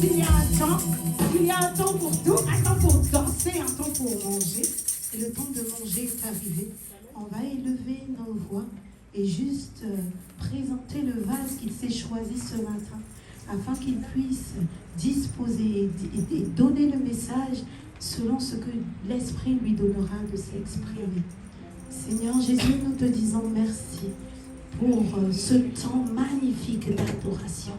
qu'il y a un temps pour tout, un temps pour danser, un temps pour manger. Et le temps de manger est arrivé. On va élever nos voix et juste présenter le vase qu'il s'est choisi ce matin, afin qu'il puisse disposer et donner le message selon ce que l'Esprit lui donnera de s'exprimer. Seigneur Jésus, nous te disons merci pour ce temps magnifique d'adoration,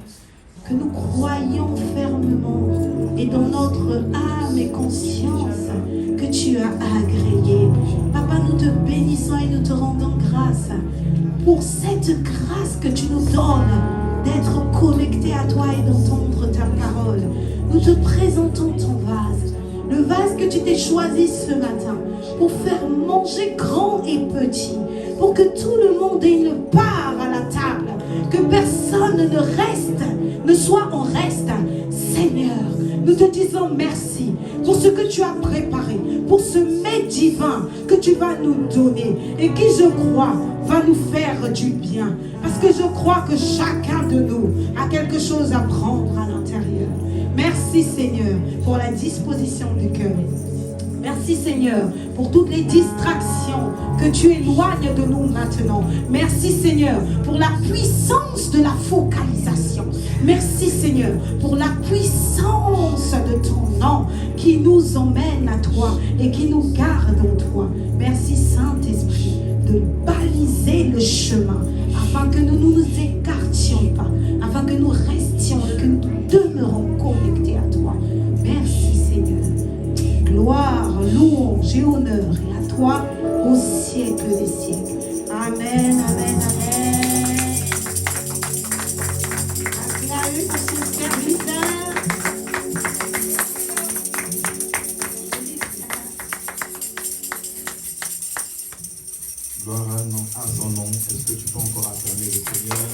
que nous croyons fermement et dans notre âme et conscience que tu as agréé. Papa, nous te bénissons et nous te rendons grâce pour cette grâce que tu nous donnes d'être connectés à toi et d'entendre ta parole. Nous te présentons ton vase, le vase que tu t'es choisi ce matin pour faire manger grand et petit, pour que tout le monde ait une part à la table, que personne ne soit en reste. Seigneur, nous te disons merci pour ce que tu as préparé, pour ce mets divin que tu vas nous donner et qui, je crois, va nous faire du bien. Parce que je crois que chacun de nous a quelque chose à prendre à l'intérieur. Merci Seigneur pour la disposition du cœur. Merci Seigneur pour toutes les distractions que tu éloignes de nous maintenant. Merci Seigneur pour la puissance de la focalisation. Merci Seigneur pour la puissance de ton nom qui nous emmène à toi et qui nous garde en toi. Merci Saint-Esprit de baliser le chemin afin que nous ne nous écartions pas, afin que nous restions et que nous demeurons connectés à toi. Merci Seigneur. Gloire, louange et honneur est à toi au siècle des siècles. Amen, amen, amen. Acclamez pour son serviteur. Gloire à son nom. Est-ce que tu peux encore acclamer le Seigneur?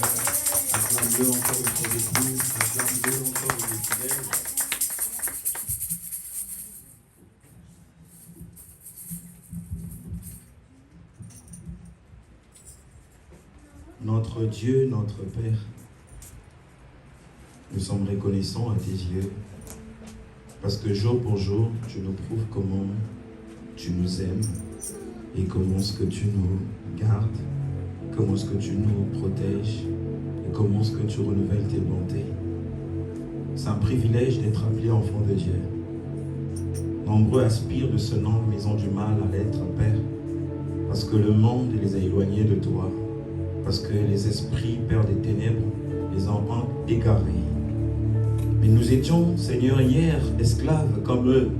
Acclame-le encore une fois de plus. Acclame-le encore une fidèle. Notre Dieu, notre Père, nous sommes reconnaissants à tes yeux parce que jour pour jour, tu nous prouves comment tu nous aimes et comment est-ce que tu nous gardes, comment est-ce que tu nous protèges et comment est-ce que tu renouvelles tes bontés. C'est un privilège d'être appelé enfant de Dieu. Nombreux aspirent de ce nom, mais ont du mal à l'être, Père, parce que le monde les a éloignés de toi. Parce que les esprits, Père des ténèbres, les ont égarés. Mais nous étions, Seigneur, hier, esclaves comme eux,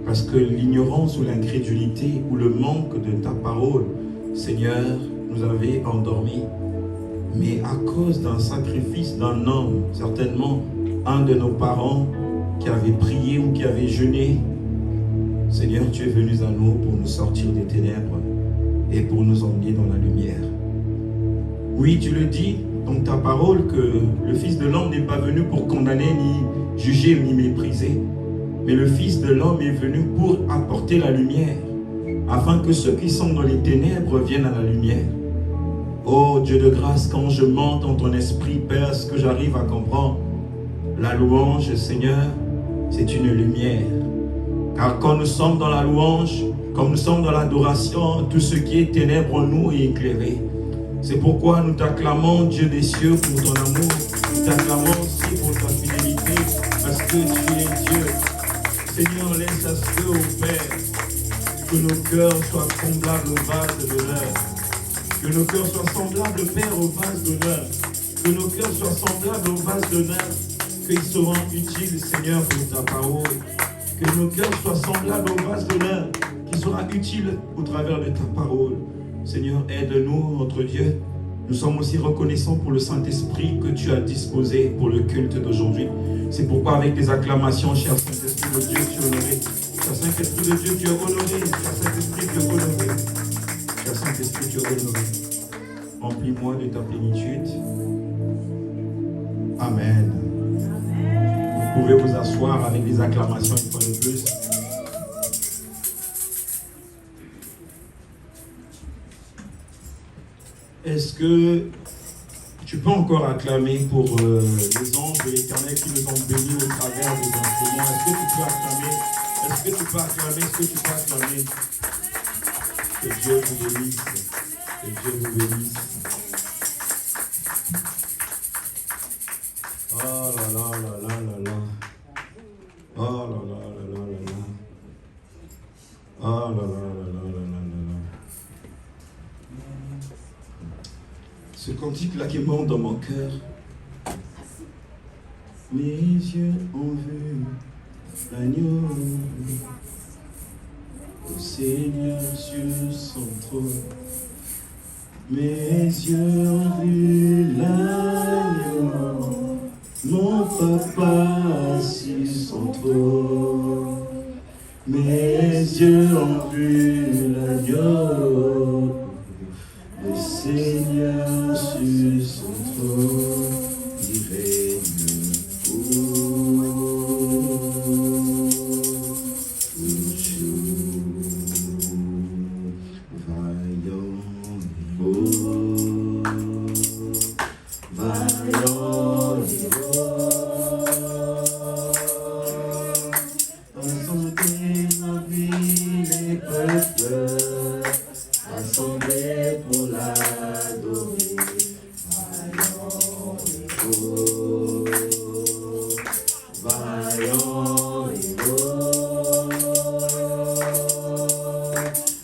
parce que l'ignorance ou l'incrédulité ou le manque de ta parole, Seigneur, nous avait endormis. Mais à cause d'un sacrifice d'un homme, certainement un de nos parents qui avait prié ou qui avait jeûné, Seigneur, tu es venu à nous pour nous sortir des ténèbres et pour nous emmener dans la lumière. Oui, tu le dis dans ta parole que le Fils de l'homme n'est pas venu pour condamner, ni juger, ni mépriser. Mais le Fils de l'homme est venu pour apporter la lumière, afin que ceux qui sont dans les ténèbres viennent à la lumière. Oh Dieu de grâce, quand je monte en ton esprit, Père, ce que j'arrive à comprendre, la louange, Seigneur, c'est une lumière. Car quand nous sommes dans la louange, comme nous sommes dans l'adoration, tout ce qui est ténèbres en nous est éclairé. C'est pourquoi nous t'acclamons, Dieu des cieux, pour ton amour. Nous t'acclamons aussi pour ta fidélité, parce que tu es Dieu. Seigneur, laisse à ce que, au Père, que nos cœurs soient semblables au vase d'honneur. Que nos cœurs soient semblables, Père, au vase d'honneur. Que nos cœurs soient semblables au vase d'honneur. Qu'ils seront utiles, Seigneur, pour ta parole. Que nos cœurs soient semblables au vase d'honneur, qui sera utile au travers de ta parole. Seigneur, aide-nous, notre Dieu. Nous sommes aussi reconnaissants pour le Saint-Esprit que tu as disposé pour le culte d'aujourd'hui. C'est pourquoi avec des acclamations, cher Saint-Esprit de Dieu, tu es honoré. Cher Saint-Esprit de Dieu, tu es honoré. Cher Saint-Esprit, tu es honoré. Cher Saint-Esprit, tu es honoré. Remplis-moi de ta plénitude. Amen. Vous pouvez vous asseoir avec des acclamations une fois de plus. Est-ce que Tu peux encore acclamer pour les anges de l'Éternel qui nous ont bénis au travers des instruments. Est-ce que tu peux acclamer? Est-ce que tu peux acclamer? Est-ce que tu peux acclamer? Que Dieu vous bénisse. Que Dieu vous bénisse. Oh là là là là là là. Oh là là là là là là. Oh là là là là là là là. Ce cantique-là qui monte dans mon cœur. Mes yeux ont vu l'agneau, le Seigneur sur son trône. Mes yeux ont vu l'agneau, mon papa sur son trône. Mes yeux ont vu l'agneau, le Seigneur sur son trône, il règne toujours. Vaillant et beau, vaillant et beau, rassemblés dans les peuples, rassemblés pour l'adorer. Vaillant et beau, vaillant et beau,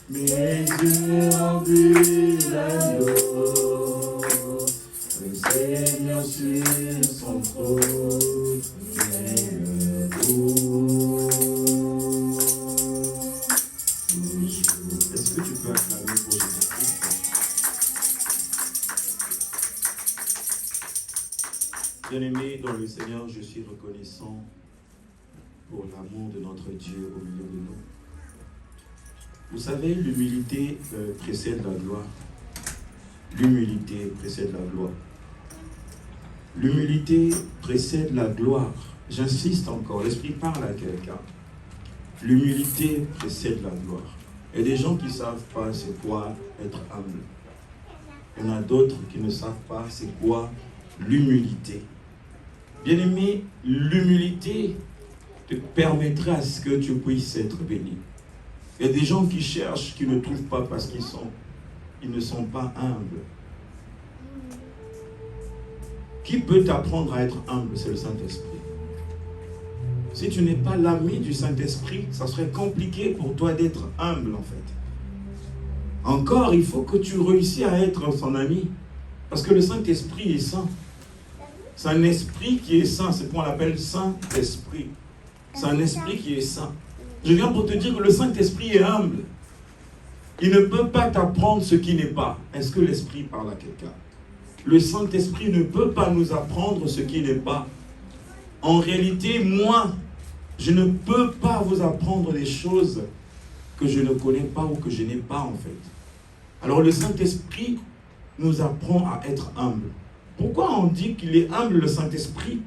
mes yeux ont vu l'agneau, le Seigneur sur son trône, règne toujours. Est-ce que tu peux acclamer pour Jésus-Christ? Bien-aimé dans le Seigneur, je suis reconnaissant pour l'amour de notre Dieu au milieu de nous. Vous savez, l'humilité précède la gloire. L'humilité précède la gloire. L'humilité précède la gloire. J'insiste encore, l'Esprit parle à quelqu'un. L'humilité précède la gloire. Il y a des gens qui ne savent pas c'est quoi être humble. Il y en a d'autres qui ne savent pas c'est quoi l'humilité. Bien-aimé, l'humilité te permettra à ce que tu puisses être béni. Il y a des gens qui cherchent, qui ne trouvent pas parce qu'ils ne sont pas humbles. Qui peut t'apprendre à être humble? C'est le Saint-Esprit. Si tu n'es pas l'ami du Saint-Esprit, ça serait compliqué pour toi d'être humble en fait. Encore, il faut que tu réussisses à être son ami. Parce que le Saint-Esprit est saint. C'est un esprit qui est saint. C'est pourquoi on l'appelle Saint-Esprit. C'est un esprit qui est saint. Je viens pour te dire que le Saint-Esprit est humble. Il ne peut pas t'apprendre ce qui n'est pas. Est-ce que l'Esprit parle à quelqu'un? Le Saint-Esprit ne peut pas nous apprendre ce qui n'est pas. En réalité, moi, je ne peux pas vous apprendre des choses que je ne connais pas ou que je n'ai pas en fait. Alors le Saint-Esprit nous apprend à être humble. Pourquoi on dit qu'il est humble le Saint-Esprit?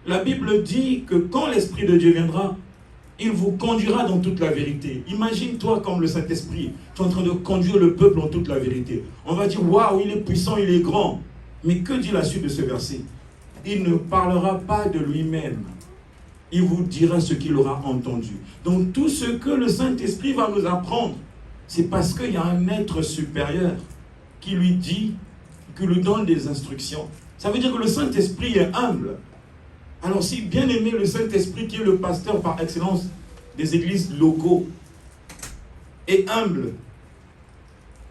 La Bible dit que quand l'Esprit de Dieu viendra, il vous conduira dans toute la vérité. Imagine-toi comme le Saint-Esprit, tu es en train de conduire le peuple en toute la vérité. On va dire, waouh, il est puissant, il est grand. Mais que dit la suite de ce verset? Il ne parlera pas de lui-même. Il vous dira ce qu'il aura entendu. Donc tout ce que le Saint-Esprit va nous apprendre, c'est parce qu'il y a un être supérieur qui lui dit, qui lui donne des instructions. Ça veut dire que le Saint-Esprit est humble. Alors si bien aimé le Saint-Esprit, qui est le pasteur par excellence des églises locaux, est humble,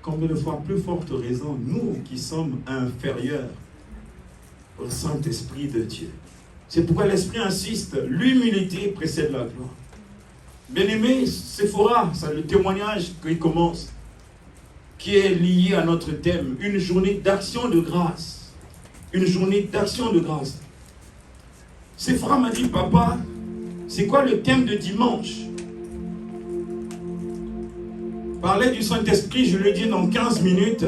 combien de fois plus forte raison, nous qui sommes inférieurs au Saint-Esprit de Dieu. C'est pourquoi l'Esprit insiste, l'humilité précède la gloire. Bien-aimé, Sephora, c'est le témoignage qui commence, qui est lié à notre thème, une journée d'action de grâce. Une journée d'action de grâce. Sephora m'a dit, papa, c'est quoi le thème de dimanche? Parler du Saint-Esprit, je lui ai dit, dans 15 minutes,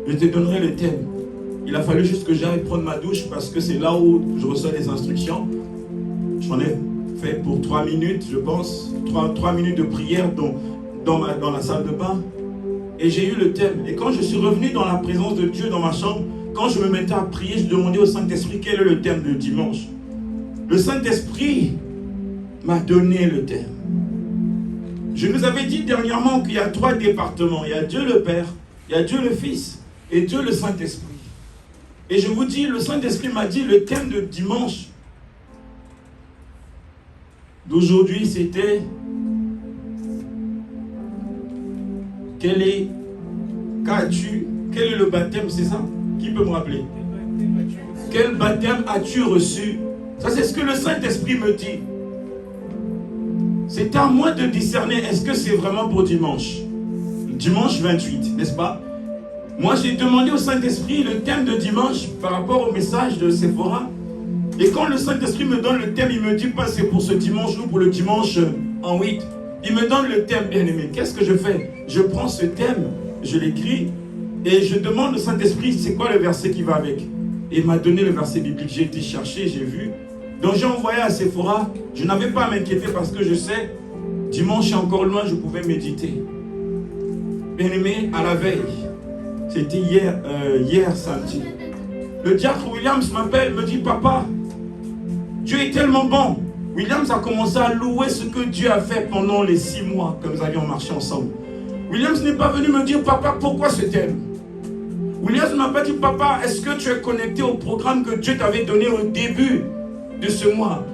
je te donnerai le thème. Il a fallu juste que j'aille prendre ma douche parce que c'est là où je reçois les instructions. J'en ai fait pour 3 minutes, je pense, 3 minutes de prière dans la salle de bain. Et j'ai eu le thème. Et quand je suis revenu dans la présence de Dieu, dans ma chambre, quand je me mettais à prier, je demandais au Saint-Esprit quel est le thème de dimanche. Le Saint-Esprit m'a donné le thème. Je nous avais dit dernièrement qu'il y a 3 départements. Il y a Dieu le Père, il y a Dieu le Fils et Dieu le Saint-Esprit. Et je vous dis, le Saint-Esprit m'a dit le thème de dimanche d'aujourd'hui, c'était quel est le baptême, c'est ça? Qui peut me rappeler? Quel baptême as-tu reçu? Ça, c'est ce que le Saint-Esprit me dit. C'est à moi de discerner, est-ce que c'est vraiment pour dimanche? Dimanche 28, n'est-ce pas? Moi, j'ai demandé au Saint-Esprit le thème de dimanche par rapport au message de Sephora. Et quand le Saint-Esprit me donne le thème, il ne me dit pas c'est pour ce dimanche ou pour le dimanche en 8. Il me donne le thème, bien aimé. Qu'est-ce que je fais? Je prends ce thème, je l'écris et je demande au Saint-Esprit c'est quoi le verset qui va avec. Et il m'a donné le verset biblique. J'ai été chercher, j'ai vu. Donc j'ai envoyé à Sephora. Je n'avais pas à m'inquiéter parce que je sais, dimanche est encore loin, je pouvais méditer. Bien aimé, à la veille, c'était hier samedi. Le diacre Williams m'appelle, me dit papa, Dieu est tellement bon. Williams a commencé à louer ce que Dieu a fait pendant les 6 mois que nous avions marché ensemble. Williams n'est pas venu me dire papa, pourquoi ce thème? Williams ne m'a pas dit papa, est-ce que tu es connecté au programme que Dieu t'avait donné au début de ce mois?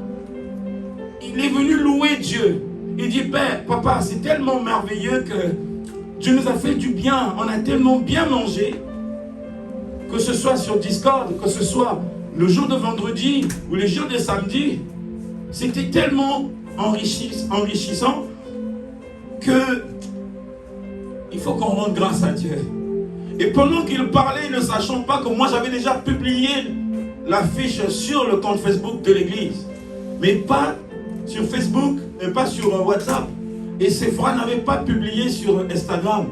Il est venu louer Dieu. Il dit père, papa, c'est tellement merveilleux que Dieu nous a fait du bien. On a tellement bien mangé. Que ce soit sur Discord, que ce soit le jour de vendredi ou les jours de samedi, c'était tellement enrichissant que il faut qu'on rende grâce à Dieu. Et pendant qu'il parlait, ne sachant pas que moi j'avais déjà publié l'affiche sur le compte Facebook de l'église, mais pas sur Facebook et pas sur WhatsApp. Et Sephora n'avait pas publié sur Instagram.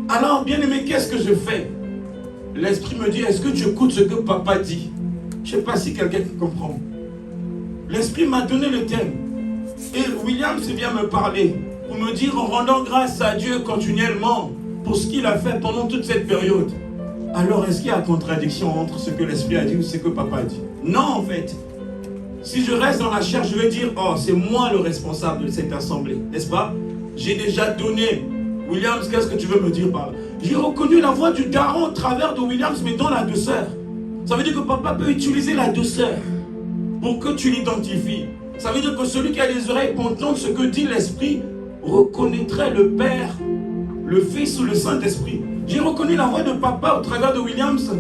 Alors, bien aimé, qu'est-ce que je fais? L'Esprit me dit, est-ce que tu écoutes ce que papa dit? Je ne sais pas si quelqu'un comprend. L'Esprit m'a donné le thème. Et Williams vient me parler pour me dire, en rendant grâce à Dieu continuellement pour ce qu'il a fait pendant toute cette période. Alors, est-ce qu'il y a contradiction entre ce que l'Esprit a dit ou ce que papa a dit? Non, en fait. Si je reste dans la chair, je vais dire, oh, c'est moi le responsable de cette assemblée, n'est-ce pas? J'ai déjà donné. Williams, qu'est-ce que tu veux me dire par là? J'ai reconnu la voix du daron au travers de Williams, mais dans la douceur. Ça veut dire que papa peut utiliser la douceur pour que tu l'identifies. Ça veut dire que celui qui a les oreilles pour entendre ce que dit l'Esprit reconnaîtrait le Père, le Fils ou le Saint-Esprit. J'ai reconnu la voix de papa au travers de Williams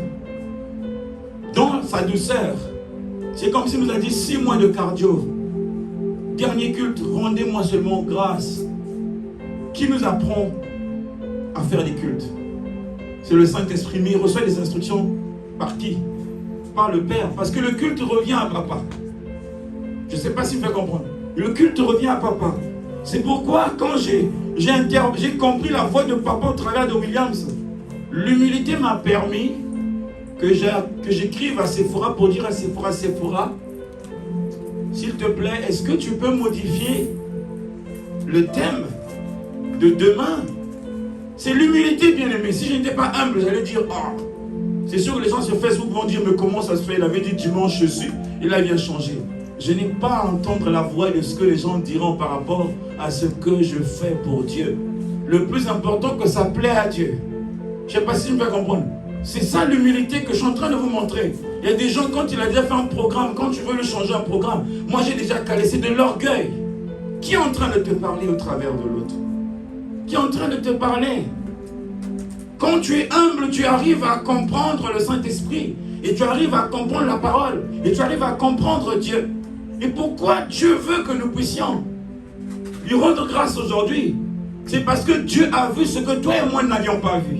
dans sa douceur. C'est comme s'il nous a dit 6 mois de cardio. Dernier culte, rendez-moi seulement grâce. Qui nous apprend à faire des cultes? C'est le Saint-Esprit, mais il reçoit des instructions par qui? Par le Père. Parce que le culte revient à papa. Je ne sais pas si vous pouvez comprendre. Le culte revient à papa. C'est pourquoi quand j'ai compris la voix de papa au travers de Williams, l'humilité m'a permis que j'écrive à Sephora pour dire à Sephora, s'il te plaît, est-ce que tu peux modifier le thème de demain? C'est l'humilité, bien aimé. Si je n'étais pas humble, j'allais dire, oh, c'est sûr que les gens sur Facebook vont dire, mais comment ça se fait? Il avait dit dimanche, je suis, il a bien changé. Je n'ai pas à entendre la voix de ce que les gens diront par rapport à ce que je fais pour Dieu. Le plus important, que ça plaît à Dieu. Je ne sais pas si je me fais comprendre. C'est ça l'humilité que je suis en train de vous montrer. Il y a des gens, quand il a déjà fait un programme, quand tu veux le changer un programme, moi j'ai déjà calé, c'est de l'orgueil. Qui est en train de te parler au travers de l'autre? Qui est en train de te parler? Quand tu es humble, tu arrives à comprendre le Saint-Esprit. Et tu arrives à comprendre la parole. Et tu arrives à comprendre Dieu. Et pourquoi Dieu veut que nous puissions lui rendre grâce aujourd'hui? C'est parce que Dieu a vu ce que toi et moi n'avions pas vu.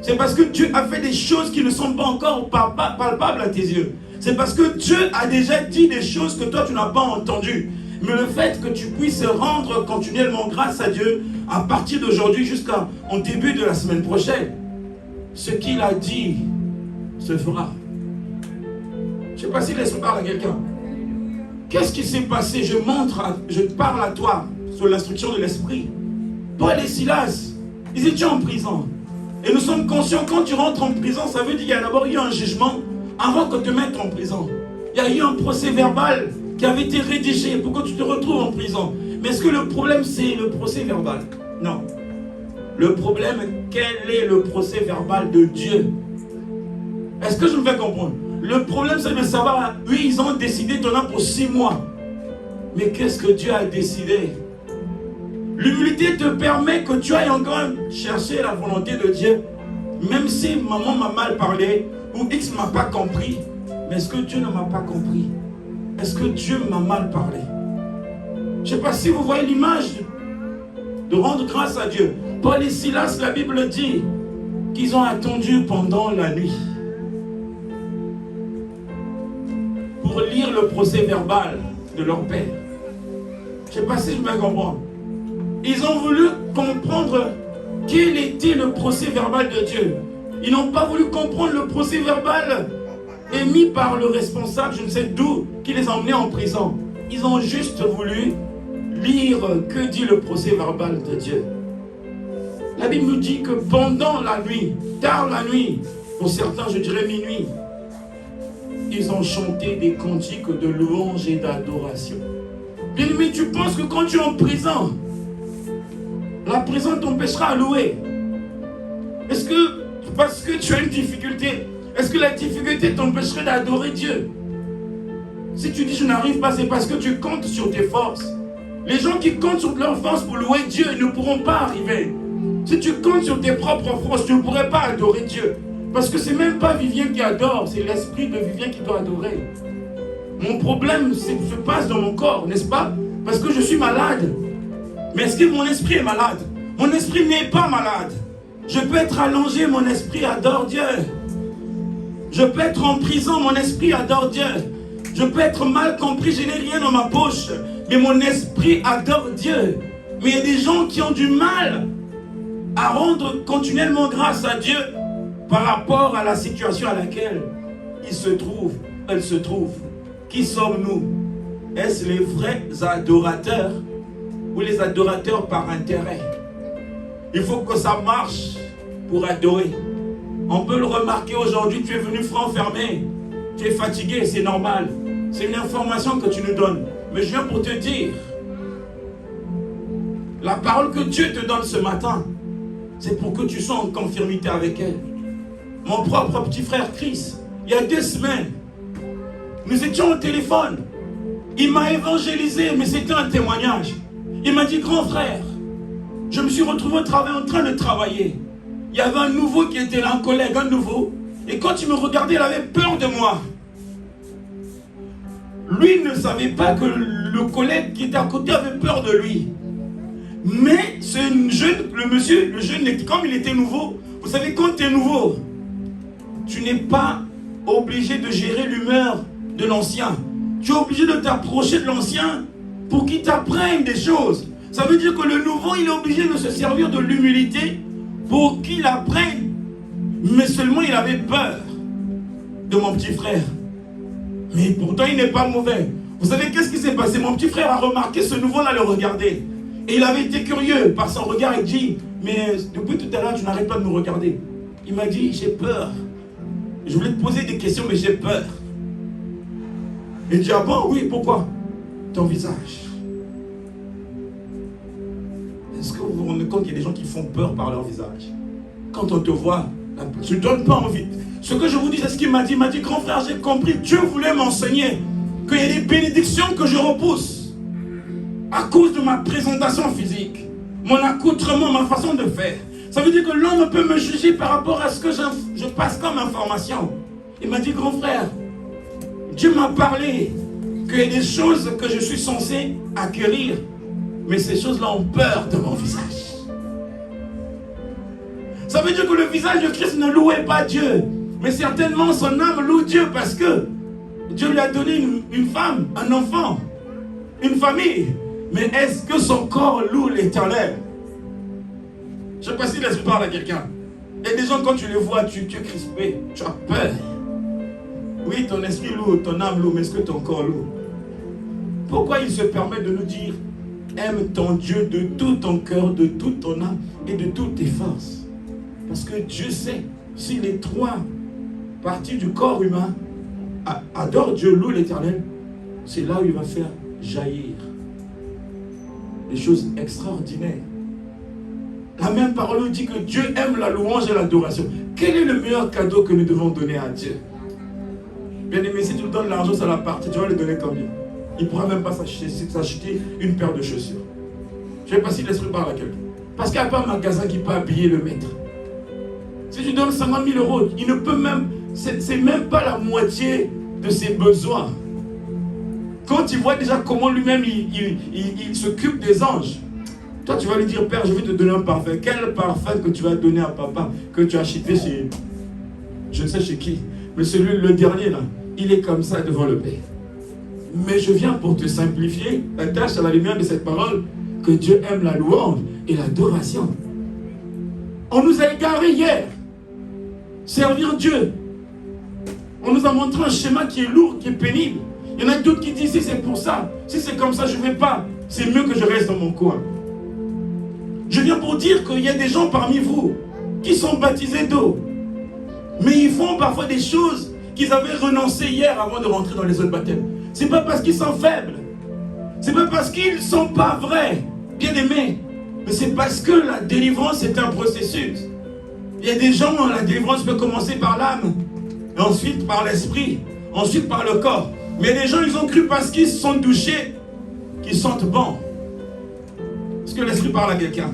C'est parce que Dieu a fait des choses qui ne sont pas encore palpables à tes yeux. C'est parce que Dieu a déjà dit des choses que toi tu n'as pas entendues. Mais le fait que tu puisses rendre continuellement grâce à Dieu à partir d'aujourd'hui jusqu'au début de la semaine prochaine, ce qu'il a dit se fera. Je ne sais pas si l'Esprit parle à quelqu'un. Qu'est-ce qui s'est passé? Je parle à toi sous l'instruction de l'Esprit. Paul et Silas, ils étaient en prison. Et nous sommes conscients, quand tu rentres en prison, ça veut dire qu'il y a d'abord eu un jugement avant que te mettre en prison. Il y a eu un procès verbal qui avait été rédigé pour que tu te retrouves en prison. Mais est-ce que le problème, c'est le procès verbal? Non. Le problème, quel est le procès verbal de Dieu? Est-ce que je me fais comprendre? Le problème, c'est de savoir, oui, ils ont décidé de donner pour 6 mois. Mais qu'est-ce que Dieu a décidé? L'humilité te permet que tu ailles encore chercher la volonté de Dieu. Même si maman m'a mal parlé, ou X ne m'a pas compris. Mais est-ce que Dieu ne m'a pas compris? Est-ce que Dieu m'a mal parlé? Je ne sais pas si vous voyez l'image de rendre grâce à Dieu. Paul et Silas, la Bible dit qu'ils ont attendu pendant la nuit pour lire le procès verbal de leur père. Je ne sais pas si je vais comprendre. Ils ont voulu comprendre quel était le procès verbal de Dieu. Ils n'ont pas voulu comprendre le procès verbal émis par le responsable, je ne sais d'où, qui les a emmenés en prison. Ils ont juste voulu lire que dit le procès verbal de Dieu. La Bible nous dit que pendant la nuit, tard la nuit, pour certains je dirais minuit, ils ont chanté des cantiques de louange et d'adoration. Bien-aimé, tu penses que quand tu es en prison, la prison t'empêchera à louer? Est-ce que parce que tu as une difficulté, est-ce que la difficulté t'empêcherait d'adorer Dieu? Si tu dis je n'arrive pas, c'est parce que tu comptes sur tes forces. Les gens qui comptent sur leurs forces pour louer Dieu ne pourront pas arriver. Si tu comptes sur tes propres forces, tu ne pourrais pas adorer Dieu. Parce que c'est même pas Vivien qui adore, c'est l'esprit de Vivien qui doit adorer. Mon problème se passe dans mon corps, n'est-ce pas? Parce que je suis malade. Mais est-ce que mon esprit est malade? Mon esprit n'est pas malade. Je peux être allongé, mon esprit adore Dieu. Je peux être en prison, mon esprit adore Dieu. Je peux être mal compris, je n'ai rien dans ma poche, mais mon esprit adore Dieu. Mais il y a des gens qui ont du mal à rendre continuellement grâce à Dieu par rapport à la situation à laquelle ils se trouvent, elles se trouvent. Qui sommes-nous? Est-ce les vrais adorateurs ou les adorateurs par intérêt? Il faut que ça marche pour adorer. On peut le remarquer aujourd'hui, tu es venu franc fermé, tu es fatigué, c'est normal. C'est une information que tu nous donnes. Mais je viens pour te dire, la parole que Dieu te donne ce matin, c'est pour que tu sois en conformité avec elle. Mon propre petit frère Chris, il y a 2 semaines, nous étions au téléphone. Il m'a évangélisé, mais c'était un témoignage. Il m'a dit, grand frère, je me suis retrouvé au travail en train de travailler. Il y avait un nouveau qui était là, un collègue, un nouveau. Et quand il me regardait, il avait peur de moi. Lui ne savait pas que le collègue qui était à côté avait peur de lui. Mais ce jeune, le jeune, comme il était nouveau, vous savez, quand tu es nouveau, tu n'es pas obligé de gérer l'humeur de l'ancien. Tu es obligé de t'approcher de l'ancien pour qu'il t'apprenne des choses. Ça veut dire que le nouveau, il est obligé de se servir de l'humilité pour qu'il apprenne. Mais seulement il avait peur de mon petit frère. Mais pourtant il n'est pas mauvais. Vous savez qu'est-ce qui s'est passé? Mon petit frère a remarqué ce nouveau-là le regarder. Et il avait été curieux par son regard. Il dit, mais depuis tout à l'heure tu n'arrêtes pas de me regarder. Il m'a dit, j'ai peur. Je voulais te poser des questions mais j'ai peur. Il dit, ah bon? Oui, pourquoi? Ton visage. Est-ce que vous vous rendez compte qu'il y a des gens qui font peur par leur visage? Quand on te voit, tu ne donnes pas envie. Ce que je vous dis, c'est ce qu'il m'a dit. Il m'a dit, grand frère, j'ai compris. Dieu voulait m'enseigner qu'il y a des bénédictions que je repousse à cause de ma présentation physique, mon accoutrement, ma façon de faire. Ça veut dire que l'homme peut me juger par rapport à ce que je passe comme information. Il m'a dit, grand frère, Dieu m'a parlé qu'il y a des choses que je suis censé acquérir, mais ces choses-là ont peur de mon visage. Ça veut dire que le visage de Christ ne louait pas Dieu, mais certainement son âme loue Dieu parce que Dieu lui a donné une femme, un enfant, une famille. Mais est-ce que son corps loue l'Éternel? Je ne sais pas si je parle à quelqu'un. Et des gens, quand tu les vois, tu es crispé, tu as peur. Oui, ton esprit loue, ton âme loue, mais est-ce que ton corps loue? Pourquoi il se permet de nous dire, aime ton Dieu de tout ton cœur, de toute ton âme et de toutes tes forces? Parce que Dieu sait, si les 3 parties du corps humain adorent Dieu, louent l'Éternel, c'est là où il va faire jaillir des choses extraordinaires. La même parole nous dit que Dieu aime la louange et l'adoration. Quel est le meilleur cadeau que nous devons donner à Dieu? Bien aimé, si tu lui donnes l'argent sur la partie, tu vas lui donner combien? Il ne pourra même pas s'acheter une paire de chaussures. Je ne sais pas si l'esprit parle à quelqu'un. Parce qu'il n'y a pas un magasin qui peut habiller le maître. Si tu donnes 50 000 euros, il ne peut même, c'est même pas la moitié de ses besoins. Quand tu vois déjà comment lui-même il s'occupe des anges, toi tu vas lui dire, Père, je vais te donner un parfum. Quel parfum que tu vas donner à papa, que tu as acheté chez, je ne sais chez qui, mais celui, le dernier là, il est comme ça devant le Père. Mais je viens pour te simplifier la tâche à la lumière de cette parole, que Dieu aime la louange et l'adoration. On nous a égarés hier. Servir Dieu. On nous a montré un schéma qui est lourd, qui est pénible. Il y en a d'autres qui disent, si c'est pour ça, si c'est comme ça, je ne vais pas. C'est mieux que je reste dans mon coin. Je viens pour dire qu'il y a des gens parmi vous qui sont baptisés d'eau. Mais ils font parfois des choses qu'ils avaient renoncé hier avant de rentrer dans les autres baptêmes. Ce n'est pas parce qu'ils sont faibles. Ce n'est pas parce qu'ils ne sont pas vrais, bien aimés. Mais c'est parce que la délivrance est un processus. Il y a des gens, la délivrance peut commencer par l'âme, et ensuite par l'esprit, ensuite par le corps. Mais les gens, ils ont cru parce qu'ils se sont douchés, qu'ils sentent bon. Est-ce que l'esprit parle à quelqu'un?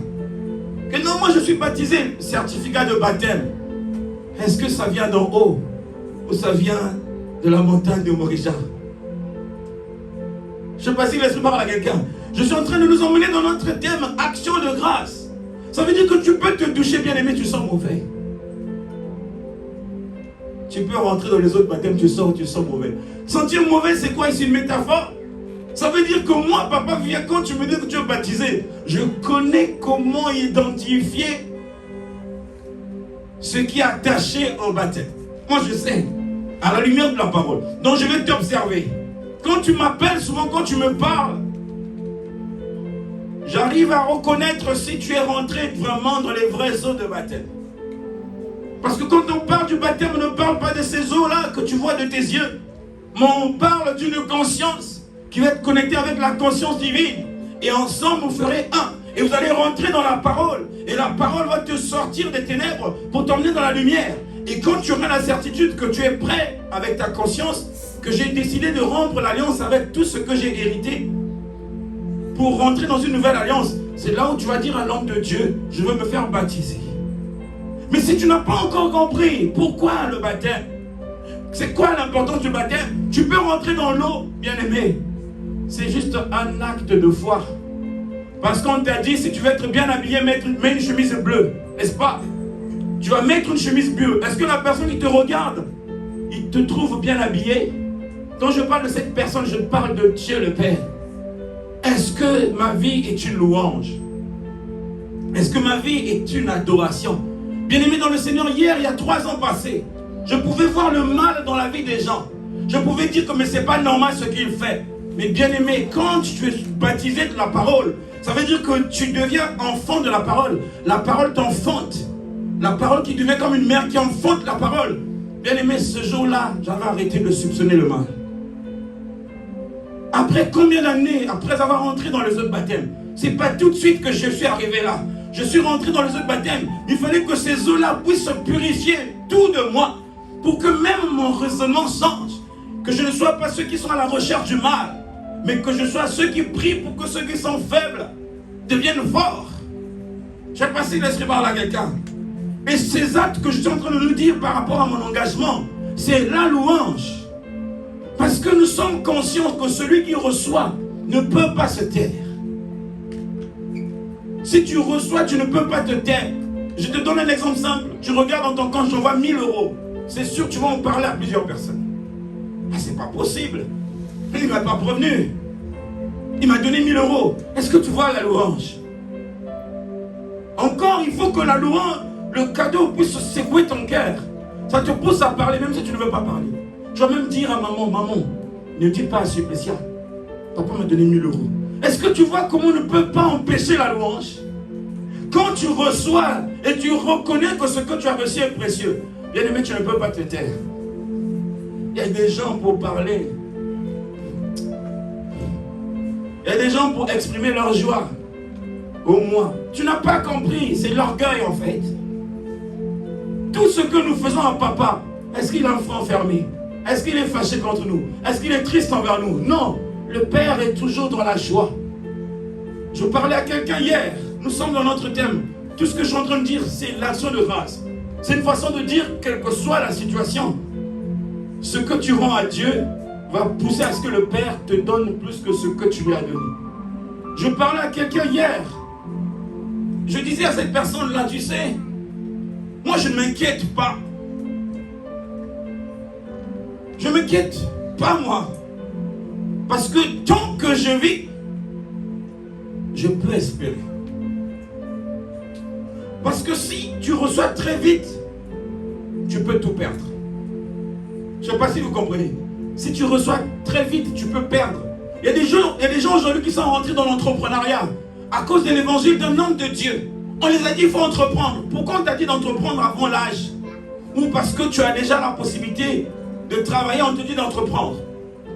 Que non, moi je suis baptisé, certificat de baptême. Est-ce que ça vient d'en haut ou ça vient de la montagne de Morija? Je ne sais pas si l'esprit parle à quelqu'un. Je suis en train de nous emmener dans notre thème action de grâce. Ça veut dire que tu peux te doucher, bien aimé, tu sens mauvais. Tu peux rentrer dans les autres baptêmes, tu sens mauvais. Sentir mauvais, c'est quoi? C'est une métaphore. Ça veut dire que moi, papa, viens, quand tu me dis que tu es baptisé, je connais comment identifier ce qui est attaché au baptême. Moi, je sais, à la lumière de la parole. Donc, je vais t'observer. Quand tu m'appelles, souvent quand tu me parles, j'arrive à reconnaître si tu es rentré vraiment dans les vraies eaux de baptême. Parce que quand on parle du baptême, on ne parle pas de ces eaux-là que tu vois de tes yeux. Mais on parle d'une conscience qui va être connectée avec la conscience divine. Et ensemble, vous ferez un. Et vous allez rentrer dans la parole. Et la parole va te sortir des ténèbres pour t'emmener dans la lumière. Et quand tu auras la certitude que tu es prêt avec ta conscience, que j'ai décidé de rompre l'alliance avec tout ce que j'ai hérité pour rentrer dans une nouvelle alliance, c'est là où tu vas dire à l'homme de Dieu, je veux me faire baptiser. Mais si tu n'as pas encore compris pourquoi le baptême, c'est quoi l'importance du baptême, tu peux rentrer dans l'eau, bien aimé. C'est juste un acte de foi. Parce qu'on t'a dit, si tu veux être bien habillé, mets une chemise bleue, n'est-ce pas? Tu vas mettre une chemise bleue. Est-ce que la personne qui te regarde, il te trouve bien habillé? Quand je parle de cette personne, je parle de Dieu le Père. Est-ce que ma vie est une louange? Est-ce que ma vie est une adoration? Bien-aimé dans le Seigneur, hier, il y a 3 ans passés, je pouvais voir le mal dans la vie des gens. Je pouvais dire que mais c'est pas normal ce qu'il fait. Mais bien-aimé, quand tu es baptisé de la parole, ça veut dire que tu deviens enfant de la parole. La parole t'enfante. La parole qui devient comme une mère qui enfante la parole. Bien-aimé, ce jour-là, j'avais arrêté de soupçonner le mal. Après combien d'années, après avoir rentré dans les autres baptêmes, c'est pas tout de suite que je suis arrivé là. Je suis rentré dans les autres baptêmes. Il fallait que ces eaux-là puissent purifier tout de moi pour que même mon raisonnement change. Que je ne sois pas ceux qui sont à la recherche du mal, mais que je sois ceux qui prient pour que ceux qui sont faibles deviennent forts. Je sais pas si l'esprit parle à quelqu'un. Et ces actes que je suis en train de nous dire par rapport à mon engagement, c'est la louange. Parce que nous sommes conscients que celui qui reçoit ne peut pas se taire. Si tu reçois, tu ne peux pas te taire. Je te donne un exemple simple. Tu regardes dans ton compte, j'envoie 1000 euros. C'est sûr que tu vas en parler à plusieurs personnes. Ah, c'est pas possible. Il ne m'a pas prévenu. Il m'a donné 1000 euros. Est-ce que tu vois la louange? Encore, il faut que la louange, le cadeau puisse secouer ton cœur. Ça te pousse à parler même si tu ne veux pas parler. Je vais même dire à maman, maman, ne dis pas à Suplécia, papa m'a donné 1000 euros. Est-ce que tu vois comment on ne peut pas empêcher la louange? Quand tu reçois et tu reconnais que ce que tu as reçu est précieux, bien aimé, tu ne peux pas te taire. Il y a des gens pour parler. Il y a des gens pour exprimer leur joie. Au moins. Tu n'as pas compris. C'est l'orgueil en fait. Tout ce que nous faisons à papa, est-ce qu'il a un frein fermé? Est-ce qu'il est fâché contre nous? Est-ce qu'il est triste envers nous? Non. Le Père est toujours dans la joie. Je parlais à quelqu'un hier. Nous sommes dans notre thème. Tout ce que je suis en train de dire, c'est l'action de grâce. C'est une façon de dire, quelle que soit la situation, ce que tu rends à Dieu va pousser à ce que le Père te donne plus que ce que tu lui as donné. Je parlais à quelqu'un hier. Je disais à cette personne-là, tu sais, moi je ne m'inquiète pas. Je ne m'inquiète pas moi. Parce que tant que je vis, je peux espérer. Parce que si tu reçois très vite, tu peux tout perdre. Je ne sais pas si vous comprenez. Si tu reçois très vite, tu peux perdre. Il y a des gens aujourd'hui qui sont rentrés dans l'entrepreneuriat à cause de l'évangile d'un homme de Dieu. On les a dit, il faut entreprendre. Pourquoi on t'a dit d'entreprendre avant l'âge? Ou parce que tu as déjà la possibilité de travailler, on te dit d'entreprendre.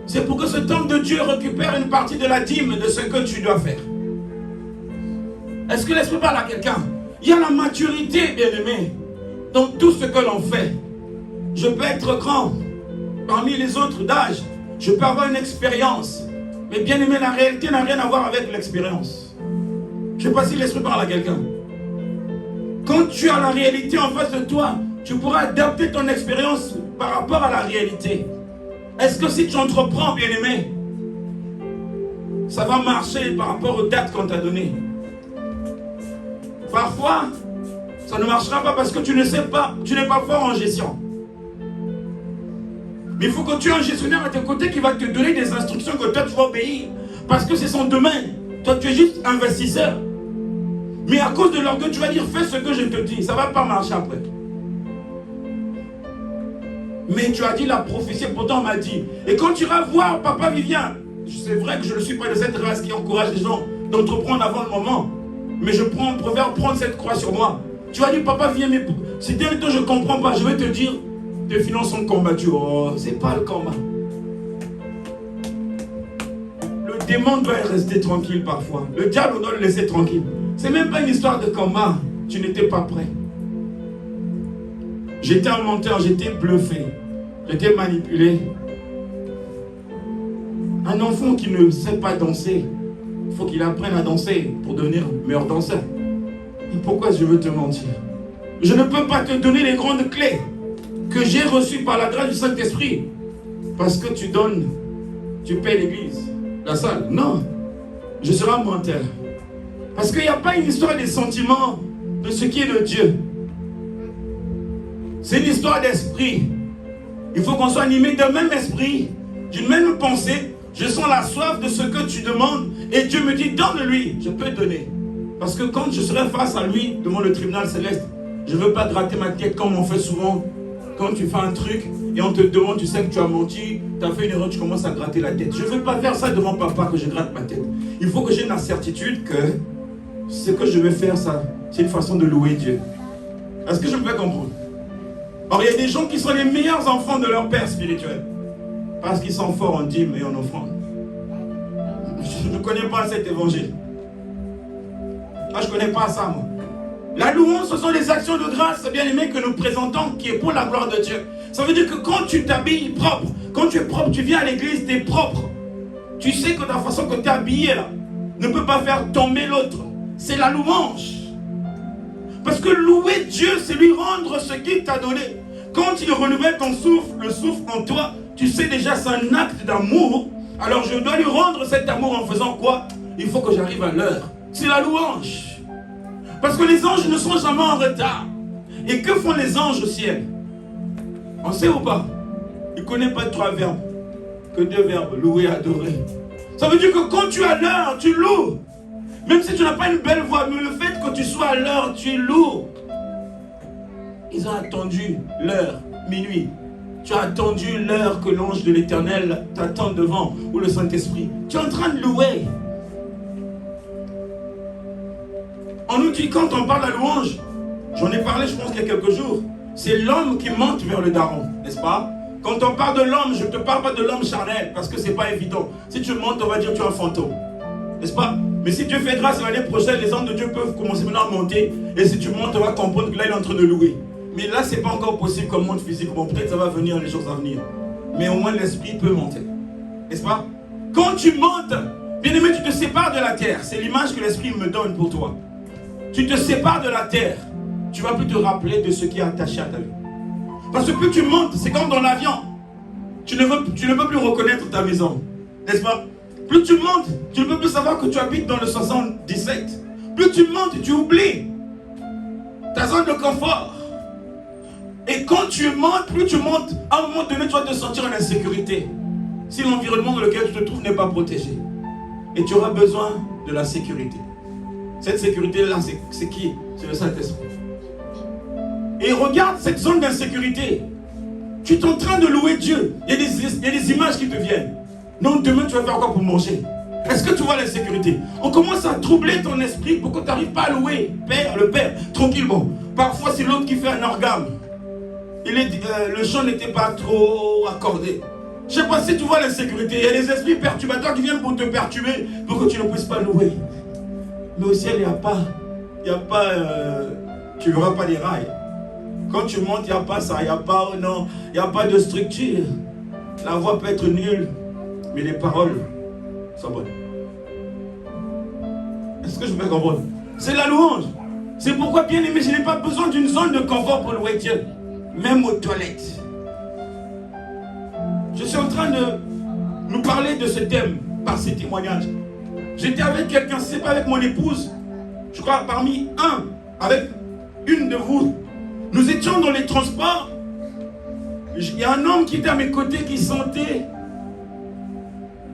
C'est pour que cet homme de Dieu récupère une partie de la dîme de ce que tu dois faire. Est-ce que l'Esprit parle à quelqu'un? Il y a la maturité, bien-aimé, dans tout ce que l'on fait. Je peux être grand parmi les autres d'âge. Je peux avoir une expérience. Mais bien-aimé, la réalité n'a rien à voir avec l'expérience. Je ne sais pas si l'Esprit parle à quelqu'un. Quand tu as la réalité en face de toi, tu pourras adapter ton expérience par rapport à la réalité. Est-ce que si tu entreprends, bien-aimé, ça va marcher par rapport aux dates qu'on t'a données? Parfois, ça ne marchera pas parce que tu ne sais pas, tu n'es pas fort en gestion. Mais il faut que tu aies un gestionnaire à tes côtés qui va te donner des instructions que toi tu vas obéir. Parce que c'est son domaine. Toi tu es juste investisseur. Mais à cause de l'orgueil, tu vas dire fais ce que je te dis. Ça ne va pas marcher après. Mais tu as dit la prophétie, pourtant on m'a dit. Et quand tu iras voir Papa Vivien, c'est vrai que je ne suis pas de cette race qui encourage les gens d'entreprendre avant le moment. Mais je préfère prendre cette croix sur moi. Tu vas dire Papa viens, mais si dès le temps je ne comprends pas, je vais te dire tes finances sont combattues. Oh, c'est pas le combat. Le démon doit rester tranquille parfois. Le diable doit le laisser tranquille. C'est même pas une histoire de combat. Tu n'étais pas prêt. J'étais un menteur, j'étais bluffé. J'étais manipulé. Un enfant qui ne sait pas danser, il faut qu'il apprenne à danser pour devenir meilleur danseur. Et pourquoi je veux te mentir? Je ne peux pas te donner les grandes clés que j'ai reçues par la grâce du Saint-Esprit. Parce que tu donnes, tu paies l'église, la salle. Non, je serai un menteur. Parce qu'il n'y a pas une histoire des sentiments de ce qui est de Dieu. C'est une histoire d'esprit. Il faut qu'on soit animé d'un même esprit, d'une même pensée. Je sens la soif de ce que tu demandes et Dieu me dit donne-lui, je peux donner. Parce que quand je serai face à lui devant le tribunal céleste, je ne veux pas gratter ma tête comme on fait souvent. Quand tu fais un truc et on te demande, tu sais que tu as menti, tu as fait une erreur, tu commences à gratter la tête. Je ne veux pas faire ça devant papa que je gratte ma tête. Il faut que j'ai la certitude que ce que je vais faire, ça, c'est une façon de louer Dieu. Est-ce que je me fais comprendre? Or, il y a des gens qui sont les meilleurs enfants de leur père spirituel. Parce qu'ils sont forts en dîme et en offrande. Je ne connais pas cet évangile. Moi, je ne connais pas ça, moi. La louange, ce sont les actions de grâce, bien aimé, que nous présentons, qui est pour la gloire de Dieu. Ça veut dire que quand tu t'habilles propre, quand tu es propre, tu viens à l'église, tu es propre. Tu sais que la façon que tu es habillé, là, ne peut pas faire tomber l'autre. C'est la louange. Parce que louer Dieu, c'est lui rendre ce qu'il t'a donné. Quand il renouvelle ton souffle, le souffle en toi, tu sais déjà c'est un acte d'amour. Alors je dois lui rendre cet amour en faisant quoi? Il faut que j'arrive à l'heure. C'est la louange. Parce que les anges ne sont jamais en retard. Et que font les anges au ciel? On sait ou pas? Ils ne connaissent pas 3 verbes. Que 2 verbes, louer, adorer. Ça veut dire que quand tu as l'heure, tu loues. Même si tu n'as pas une belle voix, mais le fait que tu sois à l'heure, tu loues. Ils ont attendu l'heure, minuit. Tu as attendu l'heure que l'ange de l'Éternel t'attend devant, ou le Saint-Esprit. Tu es en train de louer. On nous dit quand on parle à louange, j'en ai parlé je pense qu'il y a quelques jours, c'est l'homme qui monte vers le daron, n'est-ce pas? Quand on parle de l'homme, je ne te parle pas de l'homme charnel, parce que ce n'est pas évident. Si tu montes, on va dire que tu es un fantôme, n'est-ce pas? Mais si Dieu fait grâce, l'année prochaine, les hommes de Dieu peuvent commencer maintenant à monter, et si tu montes, on va comprendre que là, il est en train de louer. Mais là, ce n'est pas encore possible comme monde physique. Bon, peut-être ça va venir les jours à venir. Mais au moins, l'esprit peut monter, n'est-ce pas? Quand tu montes, bien-aimé, tu te sépares de la terre. C'est l'image que l'esprit me donne pour toi. Tu te sépares de la terre. Tu ne vas plus te rappeler de ce qui est attaché à ta vie. Parce que plus tu montes, c'est comme dans l'avion. Tu ne peux plus reconnaître ta maison. N'est-ce pas? Plus tu montes, tu ne peux plus savoir que tu habites dans le 77. Plus tu montes, tu oublies ta zone de confort. Et quand tu montes, plus tu montes, à un moment donné, tu vas te sentir en insécurité. Si l'environnement dans lequel tu te trouves n'est pas protégé. Et tu auras besoin de la sécurité. Cette sécurité-là, c'est qui? C'est le Saint-Esprit. Et regarde cette zone d'insécurité. Tu es en train de louer Dieu. Il y a des images qui te viennent. Non, demain tu vas faire encore pour manger. Est-ce que tu vois l'insécurité? On commence à troubler ton esprit pour que tu n'arrives pas à louer le Père tranquillement. Parfois c'est l'autre qui fait un organe. Le chant n'était pas trop accordé. Je ne sais pas si tu vois l'insécurité. Il y a des esprits perturbateurs qui viennent pour te perturber pour que tu ne puisses pas louer. Mais au ciel, il n'y a pas, tu ne verras pas les rails. Quand tu montes, il n'y a pas ça, il n'y a pas de structure. La voix peut être nulle, mais les paroles sont bonnes. Est-ce que je peux comprendre? C'est la louange. C'est pourquoi, bien aimé, je n'ai pas besoin d'une zone de confort pour louer Dieu. Même aux toilettes. Je suis en train de nous parler de ce thème par ces témoignages. J'étais avec quelqu'un, ce n'est pas avec mon épouse, je crois parmi avec une de vous. Nous étions dans les transports. Il y a un homme qui était à mes côtés qui sentait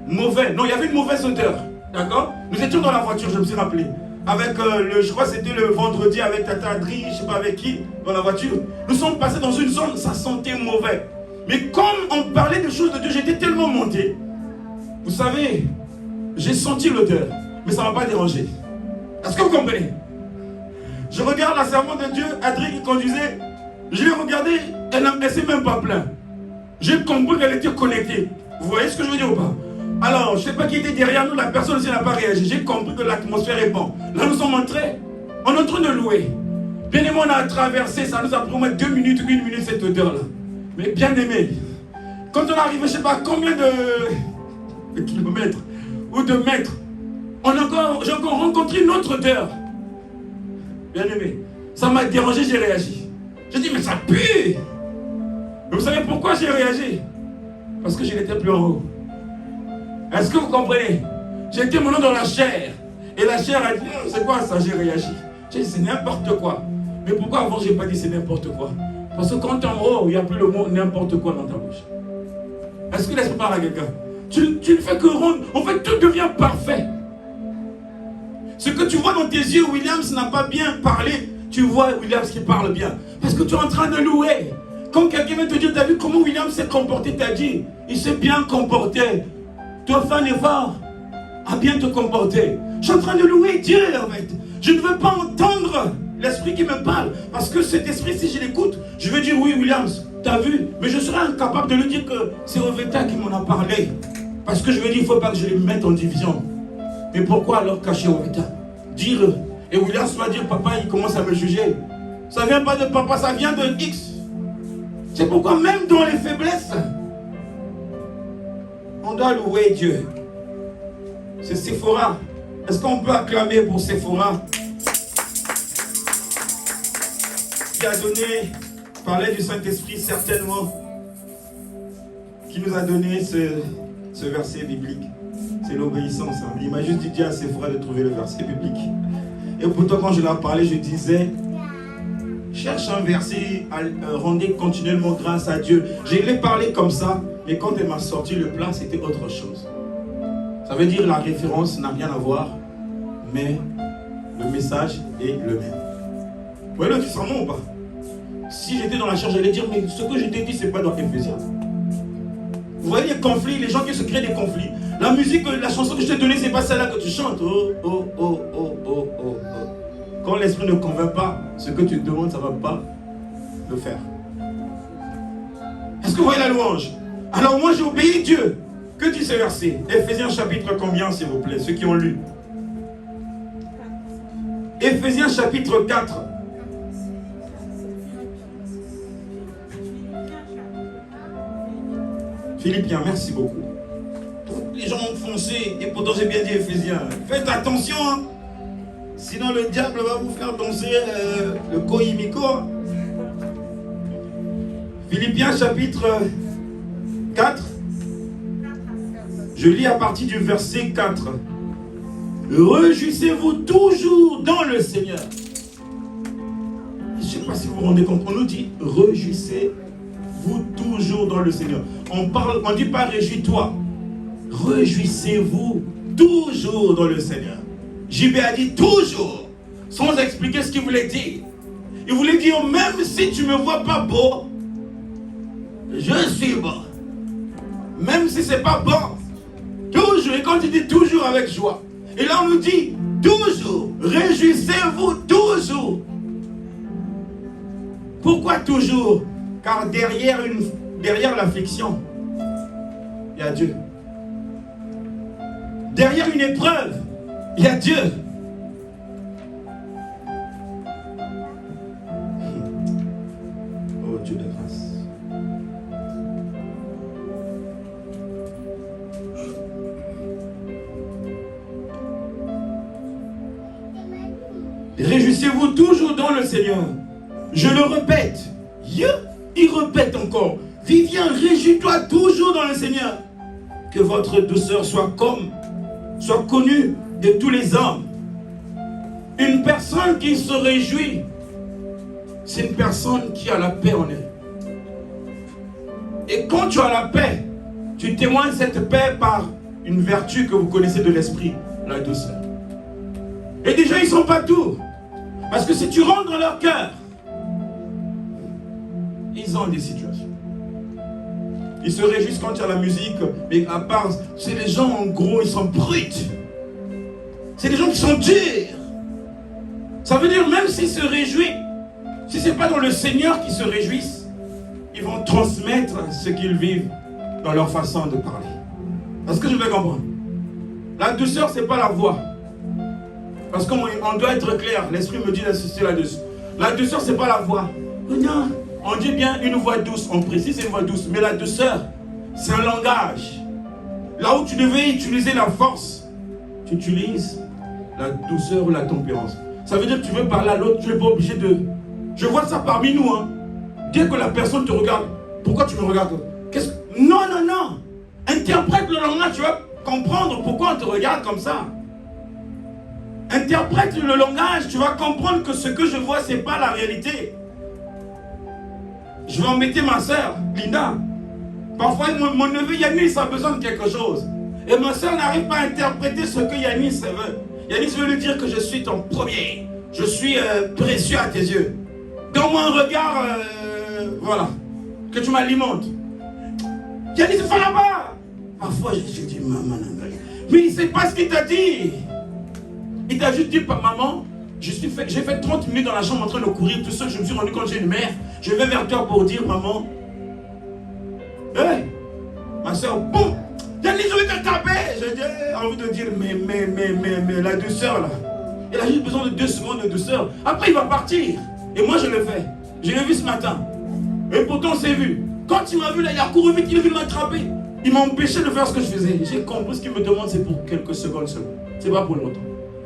mauvais. Non, il y avait une mauvaise odeur. D'accord? Nous étions dans la voiture, je me suis rappelé. Avec je crois que c'était le vendredi avec Tata Adri, je ne sais pas avec qui, dans la voiture. Nous sommes passés dans une zone, ça sentait mauvais. Mais comme on parlait des choses de Dieu, j'étais tellement monté. Vous savez, j'ai senti l'odeur, mais ça ne m'a pas dérangé. Est-ce que vous comprenez? Je regarde la servante de Dieu, Adri qui conduisait. Je l'ai regardée, elle ne s'est même pas plainte. J'ai compris qu'elle était connectée. Vous voyez ce que je veux dire ou pas? Alors, je ne sais pas qui était derrière nous, la personne aussi n'a pas réagi. J'ai compris que l'atmosphère est bonne. Là, nous sommes entrés, on est en train de louer. Bien aimé, on a traversé, ça nous a pris au moins 2 minutes, 1 minute cette odeur-là. Mais bien aimé, quand on est arrivé, je ne sais pas combien de kilomètres ou de mètres, j'ai encore rencontré une autre odeur. Bien aimé, ça m'a dérangé, j'ai réagi. J'ai dit, mais ça pue. Mais vous savez pourquoi j'ai réagi? Parce que je n'étais plus en haut. Est-ce que vous comprenez? J'étais maintenant dans la chair. Et la chair a dit, c'est quoi ça? J'ai réagi. J'ai dit, c'est n'importe quoi. Mais pourquoi avant, je n'ai pas dit c'est n'importe quoi? Parce que quand tu es en haut, il n'y a plus le mot n'importe quoi dans ta bouche. Est-ce que l'esprit parle à quelqu'un? Tu ne fais que rendre. En fait, tout devient parfait. Ce que tu vois dans tes yeux, Williams n'a pas bien parlé. Tu vois Williams qui parle bien. Parce que tu es en train de louer. Quand quelqu'un vient te dire, tu as vu comment Williams s'est comporté, tu as dit, il s'est bien comporté. Tu as fait un effort à bien te comporter. Je suis en train de louer Dieu en fait. Je ne veux pas entendre l'esprit qui me parle. Parce que cet esprit, si je l'écoute, je vais dire oui Williams, tu as vu. Mais je serai incapable de lui dire que c'est Oveta qui m'en a parlé. Parce que je vais dire, il ne faut pas que je les mette en division. Mais pourquoi alors cacher Oveta? Dire, et Williams va dire, papa, il commence à me juger. Ça ne vient pas de papa, ça vient de X. C'est pourquoi même dans les faiblesses, on doit louer Dieu. C'est Sephora. Est-ce qu'on peut acclamer pour Sephora? Qui a donné, parlait du Saint-Esprit certainement, qui nous a donné ce verset biblique. C'est l'obéissance. Hein. Il m'a juste dit à Sephora de trouver le verset biblique. Et pourtant quand je leur parlais, je disais, cherche un verset, rendez continuellement grâce à Dieu. Je l'ai parlé comme ça, mais quand elle m'a sorti le plat, c'était autre chose. Ça veut dire la référence n'a rien à voir, mais le message est le même. Vous voyez le discernement ou pas? Si j'étais dans la chair, j'allais dire, mais ce que je t'ai dit, c'est pas dans Éphésiens. Vous voyez les conflits, les gens qui se créent des conflits. La musique, la chanson que je t'ai donnée, c'est pas celle-là que tu chantes. Oh, oh, oh, oh, oh, oh, oh. Quand l'esprit ne convainc pas, ce que tu te demandes, ça ne va pas le faire. Est-ce que vous voyez la louange? Alors moi, j'ai obéi Dieu. Que dit ce verset? Éphésiens chapitre combien, s'il vous plaît, ceux qui ont lu? Éphésiens chapitre 4. Philippiens, merci beaucoup. Les gens ont foncé, et pourtant j'ai bien dit Éphésiens. Faites attention, hein. Sinon le diable va vous faire danser le koimiko. Philippiens chapitre 4. Je lis à partir du verset 4. Réjouissez-vous toujours dans le Seigneur. Je ne sais pas si vous vous rendez compte. On nous dit réjouissez-vous toujours dans le Seigneur. On ne dit pas réjouis-toi. Réjouissez-vous toujours dans le Seigneur. JB a dit toujours, sans expliquer ce qu'il voulait dire. Il voulait dire, même si tu ne me vois pas beau, je suis beau. Même si ce n'est pas bon, toujours. Et quand il dit toujours avec joie, et là on nous dit toujours, réjouissez-vous toujours. Pourquoi toujours? Car derrière l'affliction, il y a Dieu. Derrière une épreuve, il y a Dieu. Oh Dieu de grâce. Réjouissez-vous toujours dans le Seigneur. Je le répète. Il répète encore. Vivien, réjouis-toi toujours dans le Seigneur. Que votre douceur soit connue de tous les hommes. Une personne qui se réjouit, c'est une personne qui a la paix en elle. Et quand tu as la paix, tu témoignes cette paix par une vertu que vous connaissez de l'esprit, la douceur. Et déjà, ils ne sont pas tout. Parce que si tu rentres dans leur cœur, ils ont des situations. Ils se réjouissent quand il y a la musique, mais à part, c'est les gens en gros, ils sont brutes. C'est des gens qui sont durs. Ça veut dire, même s'ils se réjouissent, si ce n'est pas dans le Seigneur qu'ils se réjouissent, ils vont transmettre ce qu'ils vivent dans leur façon de parler. Est-ce que je vais comprendre? La douceur, ce n'est pas la voix. Parce qu'on doit être clair. L'esprit me dit d'assister là-dessus. La douceur, ce n'est pas la voix. Non. On dit bien une voix douce. On précise c'est une voix douce. Mais la douceur, c'est un langage. Là où tu devais utiliser la force, tu utilises la douceur ou la tempérance. Ça veut dire que tu veux parler à l'autre, tu n'es pas obligé de... Je vois ça parmi nous. Hein. Dès que la personne te regarde, pourquoi tu me regardes? Non. Interprète le langage, tu vas comprendre pourquoi on te regarde comme ça. Interprète le langage, tu vas comprendre que ce que je vois, ce n'est pas la réalité. Je vais embêter ma soeur, Linda. Parfois, mon neveu Yanis a besoin de quelque chose. Et ma soeur n'arrive pas à interpréter ce que Yanis veut. Yanis veut lui dire que je suis ton premier. Je suis précieux à tes yeux. Donne-moi un regard, voilà, que tu m'alimentes. Yanis, il ne fera pas. Parfois, je dis, maman, mais il ne sait pas ce qu'il t'a dit. Il t'a juste dit, maman, j'ai fait 30 minutes dans la chambre en train de courir, tout seul, je me suis rendu compte que j'ai une mère. Je vais vers toi pour dire, maman, hey, ma soeur, boum, Yannis, je vais te taper. J'ai envie de dire, mais la douceur là, elle a juste besoin de 2 secondes de douceur. Après, il va partir. Et moi, je le fais. Je l'ai vu ce matin. Et pourtant, on s'est vu. Quand il m'a vu là, il a couru vite, il est venu m'attraper. Il m'a empêché de faire ce que je faisais. J'ai compris ce qu'il me demande, c'est pour quelques secondes seulement. C'est pas pour longtemps.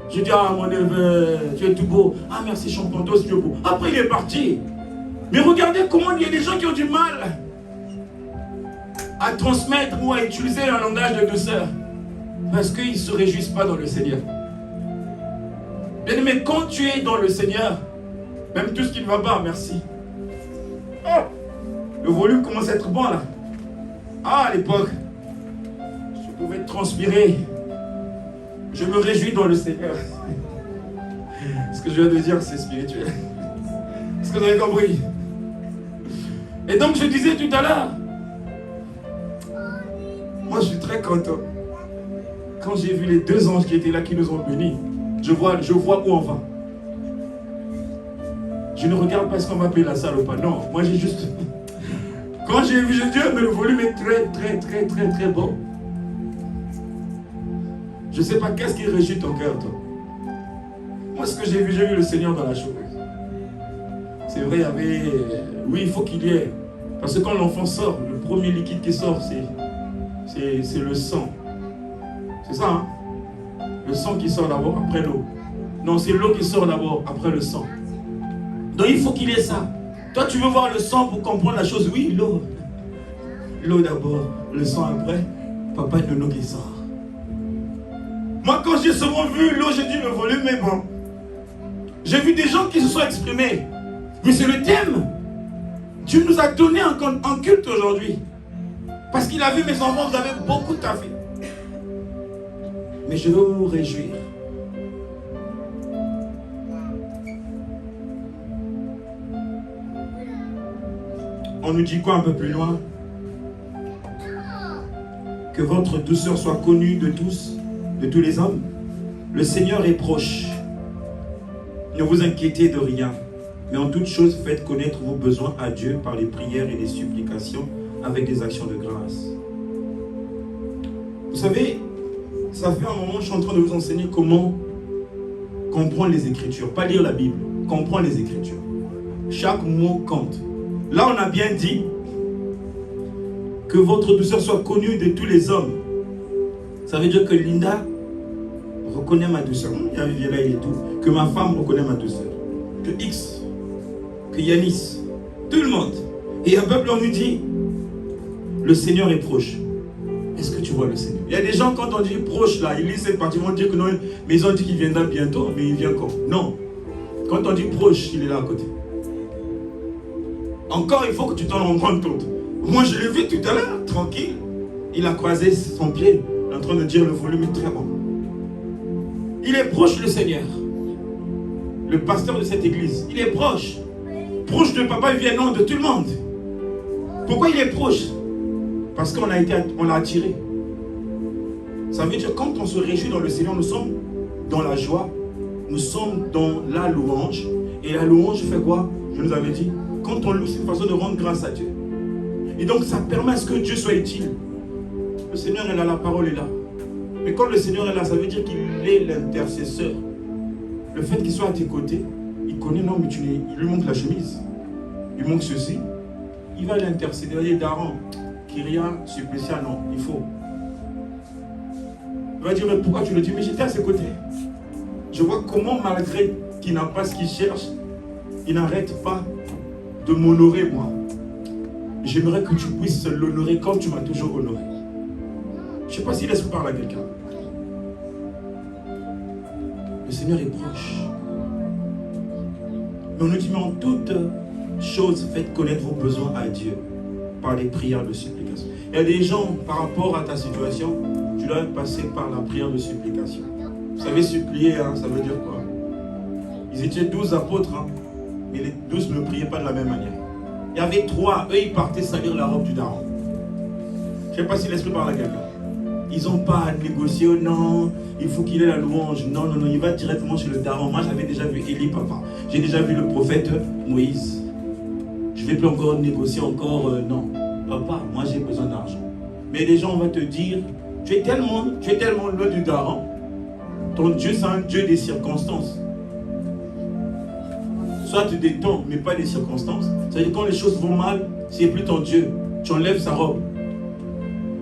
Je dis, ah mon neveu, tu es tout beau. Ah merci, champantos, tu es beau. Après, il est parti. Mais regardez comment il y a des gens qui ont du mal à transmettre ou à utiliser un langage de douceur. Parce qu'ils ne se réjouissent pas dans le Seigneur. Bien aimé, quand tu es dans le Seigneur, même tout ce qui ne va pas, merci. Oh, le volume commence à être bon là. Ah, à l'époque, je pouvais transpirer. Je me réjouis dans le Seigneur. Ce que je viens de dire, c'est spirituel. Est-ce que vous avez compris? Et donc, je disais tout à l'heure, moi, je suis très content. Quand j'ai vu les 2 anges qui étaient là, qui nous ont bénis, je vois où on va. Je ne regarde pas ce qu'on va payer la salle ou pas. Non, moi j'ai juste... Quand j'ai vu Dieu, mais le volume est très bon. Je ne sais pas qu'est-ce qui réjouit ton cœur, toi. Moi, ce que j'ai vu le Seigneur dans la chose. C'est vrai, il y avait... Oui, il faut qu'il y ait. Parce que quand l'enfant sort, le premier liquide qui sort, c'est le sang. C'est ça, hein? Le sang qui sort d'abord, après l'eau. Non, c'est l'eau qui sort d'abord, après le sang. Donc il faut qu'il y ait ça. Toi, tu veux voir le sang pour comprendre la chose. Oui, l'eau. L'eau d'abord, le sang après, papa Nono qui sort. Moi, quand j'ai seulement vu l'eau, j'ai dit le volume est bon. J'ai vu des gens qui se sont exprimés. Mais c'est le thème. Dieu nous a donné en culte aujourd'hui. Parce qu'il a vu, mes enfants, vous avez beaucoup taffé. Mais je veux vous réjouir. On nous dit quoi un peu plus loin? Que votre douceur soit connue de tous les hommes. Le Seigneur est proche. Ne vous inquiétez de rien, mais en toute chose, faites connaître vos besoins à Dieu par les prières et les supplications avec des actions de grâce. Vous savez, ça fait un moment que je suis en train de vous enseigner comment comprendre les Écritures. Pas lire la Bible, comprendre les Écritures. Chaque mot compte. Là, on a bien dit que votre douceur soit connue de tous les hommes. Ça veut dire que Linda reconnaît ma douceur. Il y a Viviela et tout. Que ma femme reconnaît ma douceur. Que X, que Yanis, tout le monde. Et un peuple, on nous dit, le Seigneur est proche. Est-ce que tu vois le Seigneur? Il y a des gens, quand on dit proche, là, ils lisent cette partie, ils vont dire que non, mais ils ont dit qu'il viendra bientôt, mais il vient quand? Non. Quand on dit proche, il est là à côté. Encore, il faut que tu t'en rendes compte. Moi, je l'ai vu tout à l'heure, tranquille. Il a croisé son pied, en train de dire le volume est très bon. Il est proche, le Seigneur. Le pasteur de cette église, il est proche. Proche de papa, il vient non, de tout le monde. Pourquoi il est proche? Parce qu'on l'a attiré. Ça veut dire quand on se réjouit dans le Seigneur, nous sommes dans la joie, nous sommes dans la louange. Et la louange fait quoi? Je nous avais dit, quand on loue, c'est une façon de rendre grâce à Dieu. Et donc ça permet à ce que Dieu soit utile. Le Seigneur est là, la parole est là. Mais quand le Seigneur est là, ça veut dire qu'il est l'intercesseur. Le fait qu'il soit à tes côtés, il connaît, non mais il lui manque la chemise. Il manque ceci. Il va l'intercéder. Il va dire, Daron, Kyria, Supplécia, non, il faut. Il va dire, mais pourquoi tu le dis? Mais j'étais à ses côtés. Je vois comment, malgré qu'il n'a pas ce qu'il cherche, il n'arrête pas de m'honorer, moi. J'aimerais que tu puisses l'honorer comme tu m'as toujours honoré. Je ne sais pas s'il laisse parler à quelqu'un. Le Seigneur est proche. Mais on nous dit, mais en toute chose, faites connaître vos besoins à Dieu par les prières de supplication. Il y a des gens, par rapport à ta situation, tu dois passer par la prière de supplication. Vous savez, supplier, hein, ça veut dire quoi? Ils étaient 12 apôtres, hein, mais les 12 ne priaient pas de la même manière. Il y avait 3, eux, ils partaient salir la robe du daron. Je ne sais pas si l'esprit parle à quelqu'un. Ils n'ont pas à négocier, oh non, il faut qu'il ait la louange. Non, non, non, il va directement chez le daron. Moi, j'avais déjà vu Élie, papa. J'ai déjà vu le prophète Moïse. Je ne vais plus encore négocier, non. Papa, moi, j'ai besoin d'argent. Mais les gens vont te dire, tu es tellement loin du daron. Ton Dieu, c'est un Dieu des circonstances. Soit des temps, mais pas des circonstances. C'est-à-dire quand les choses vont mal, c'est plus ton Dieu. Tu enlèves sa robe.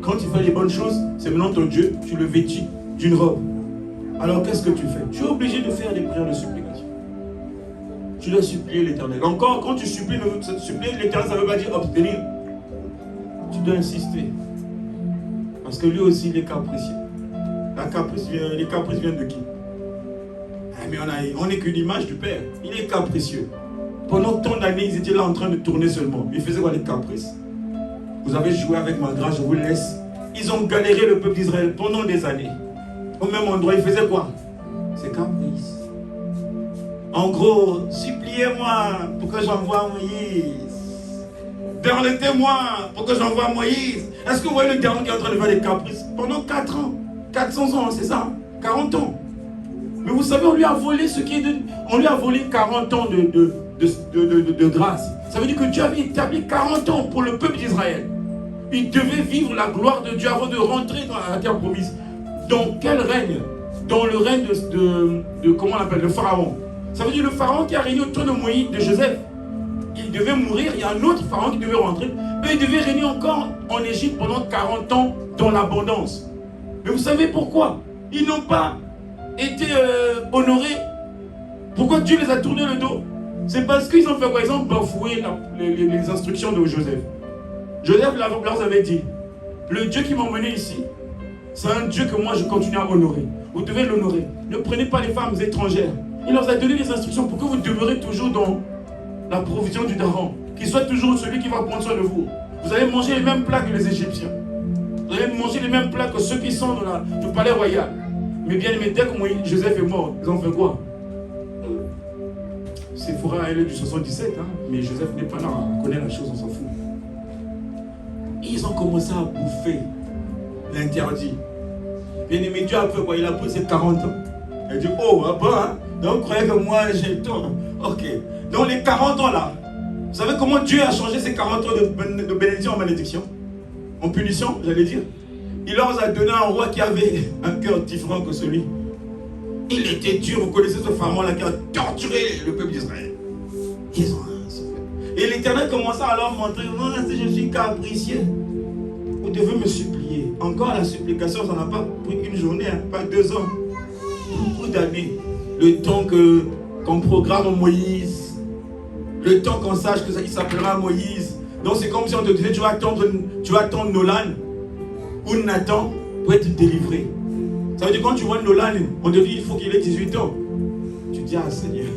Quand tu fais les bonnes choses, c'est maintenant ton Dieu, tu le vêtis d'une robe. Alors qu'est-ce que tu fais? Tu es obligé de faire des prières de supplication. Tu dois supplier l'Éternel. Encore, quand tu supplies l'Éternel, ça ne veut pas dire obtenir. Tu dois insister. Parce que lui aussi, il est capricieux. Les caprices viennent de qui? Mais on n'est qu'une image du Père. Il est capricieux. Pendant tant d'années, ils étaient là en train de tourner seulement. Ils faisaient quoi les caprices? Vous avez joué avec ma grâce, je vous laisse. Ils ont galéré le peuple d'Israël pendant des années. Au même endroit, ils faisaient quoi? C'est caprice. En gros, suppliez-moi pour que j'envoie Moïse. Permettez-moi pour que j'envoie Moïse. Est-ce que vous voyez le garçon qui est en train de faire des caprices? Pendant 4 ans, 400 ans, c'est ça? 40 ans. Mais vous savez, on lui a volé ce qui est de... On lui a volé 40 ans de grâce. Ça veut dire que Dieu avait établi 40 ans pour le peuple d'Israël. Il devait vivre la gloire de Dieu avant de rentrer dans la terre promise. Dans quel règne? Dans le règne de comment on appelle, le pharaon. Ça veut dire le pharaon qui a régné autour de Moïse, de Joseph. Il devait mourir, il y a un autre pharaon qui devait rentrer. Eux, ils devaient régner encore en Égypte pendant 40 ans dans l'abondance. Mais vous savez pourquoi? Ils n'ont pas été honorés. Pourquoi Dieu les a tourné le dos? C'est parce qu'ils ont fait quoi? Ils ont bafoué les instructions de Joseph. Joseph leur avait dit, le Dieu qui m'a emmené ici, c'est un Dieu que moi je continue à honorer. Vous devez l'honorer. Ne prenez pas les femmes étrangères. Il leur a donné les instructions pour que vous demeurez toujours dans la provision du daron. Qu'il soit toujours celui qui va prendre soin de vous. Vous allez manger les mêmes plats que les Égyptiens. Vous allez manger les mêmes plats que ceux qui sont dans du palais royal. Mais bien aimé, dès que Joseph est mort, ils ont fait quoi? Séphora, elle est du 77, hein? Mais Joseph n'est pas là, on connaît la chose, on s'en fout. Ils ont commencé à bouffer l'interdit. Bien aimé, Dieu a fait quoi? Il a posé 40 ans. Il a dit, oh, ah bon, hein? Donc, vous croyez que moi, j'ai le temps? Ok. Donc, les 40 ans là, vous savez comment Dieu a changé ces 40 ans de bénédiction en malédiction? En punition, j'allais dire. Il leur a donné un roi qui avait un cœur différent que celui. Il était dur, vous connaissez ce pharaon-là qui a torturé le peuple d'Israël. Ils ont souffert. Et l'Éternel commença à leur montrer, moi, si je suis capricieux, vous devez me supplier. Encore la supplication, ça n'a pas pris une journée, hein, pas 2 ans. Beaucoup d'années. Le temps qu'on programme Moïse, le temps qu'on sache que ça, il s'appellera Moïse. Donc c'est comme si on te disait, tu vas attendre Nolan ou Nathan pour être délivré. Ça veut dire quand tu vois Nolan, on te dit il faut qu'il ait 18 ans. Tu dis, ah Seigneur.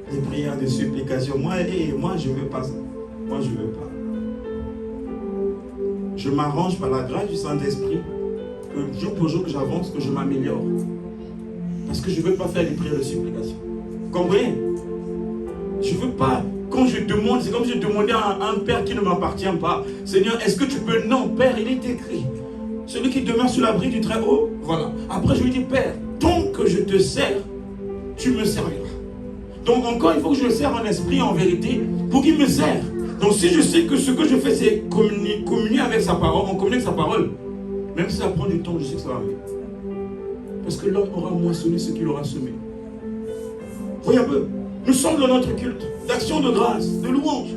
Des prières de supplication. Moi je ne veux pas ça. Moi je ne veux pas. Je m'arrange par la grâce du Saint-Esprit que jour pour jour que j'avance, que je m'améliore. Parce que je ne veux pas faire des prières de supplication. Vous comprenez? Je ne veux pas. Quand je demande, c'est comme si je demandais à un père qui ne m'appartient pas. Seigneur, est-ce que tu peux? Non, Père, il est écrit. Celui qui demeure sous l'abri du Très-Haut, voilà. Après, je lui dis, Père, tant que je te sers, tu me serviras. Donc encore, il faut que je le sers en esprit, en vérité, pour qu'il me serve. Donc si je sais que ce que je fais, c'est communier avec sa parole, on communique sa parole, même si ça prend du temps, je sais que ça va arriver. Parce que l'homme aura moissonné ce qu'il aura semé. Voyez un peu. Nous sommes dans notre culte d'action de grâce, de louange.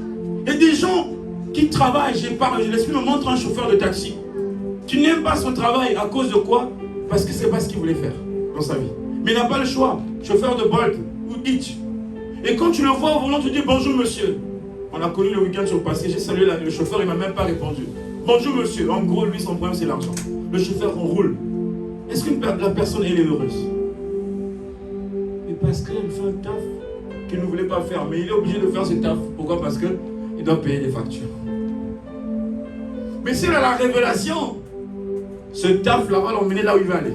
Il y a des gens qui travaillent, l'Esprit me montre un chauffeur de taxi qui n'aime pas son travail à cause de quoi? Parce que ce n'est pas ce qu'il voulait faire dans sa vie. Mais il n'a pas le choix. Chauffeur de Bolt ou Hitch. Et quand tu le vois au volant, tu dis bonjour monsieur. On a connu le week-end sur le passé, j'ai salué le chauffeur, il ne m'a même pas répondu. Bonjour monsieur. En gros, lui, son problème, c'est l'argent. Le chauffeur, on roule. Est-ce que la personne, elle est heureuse? Mais parce qu'elle fait un taf qu'il ne voulait pas faire, mais il est obligé de faire ce taf. Pourquoi? Parce qu'il doit payer des factures. Mais s'il a la révélation, ce taf-là va l'emmener là où il va aller.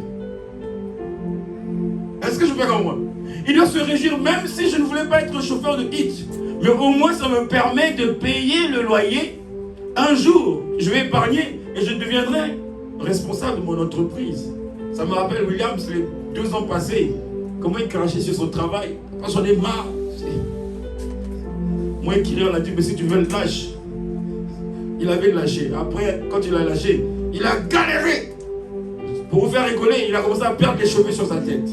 Est-ce que je peux comprendre? Il doit se réjouir, même si je ne voulais pas être chauffeur de Hitch. Mais au moins, ça me permet de payer le loyer. Un jour, je vais épargner et je deviendrai responsable de mon entreprise. Ça me rappelle Williams, les 2 ans passés, comment il crachait sur son travail. Quand j'en ai marre. Moi, Kyrian l'a dit, mais si tu veux le lâche. Il avait lâché. Après, quand il a lâché, il a galéré. Pour vous faire rigoler, il a commencé à perdre les cheveux sur sa tête.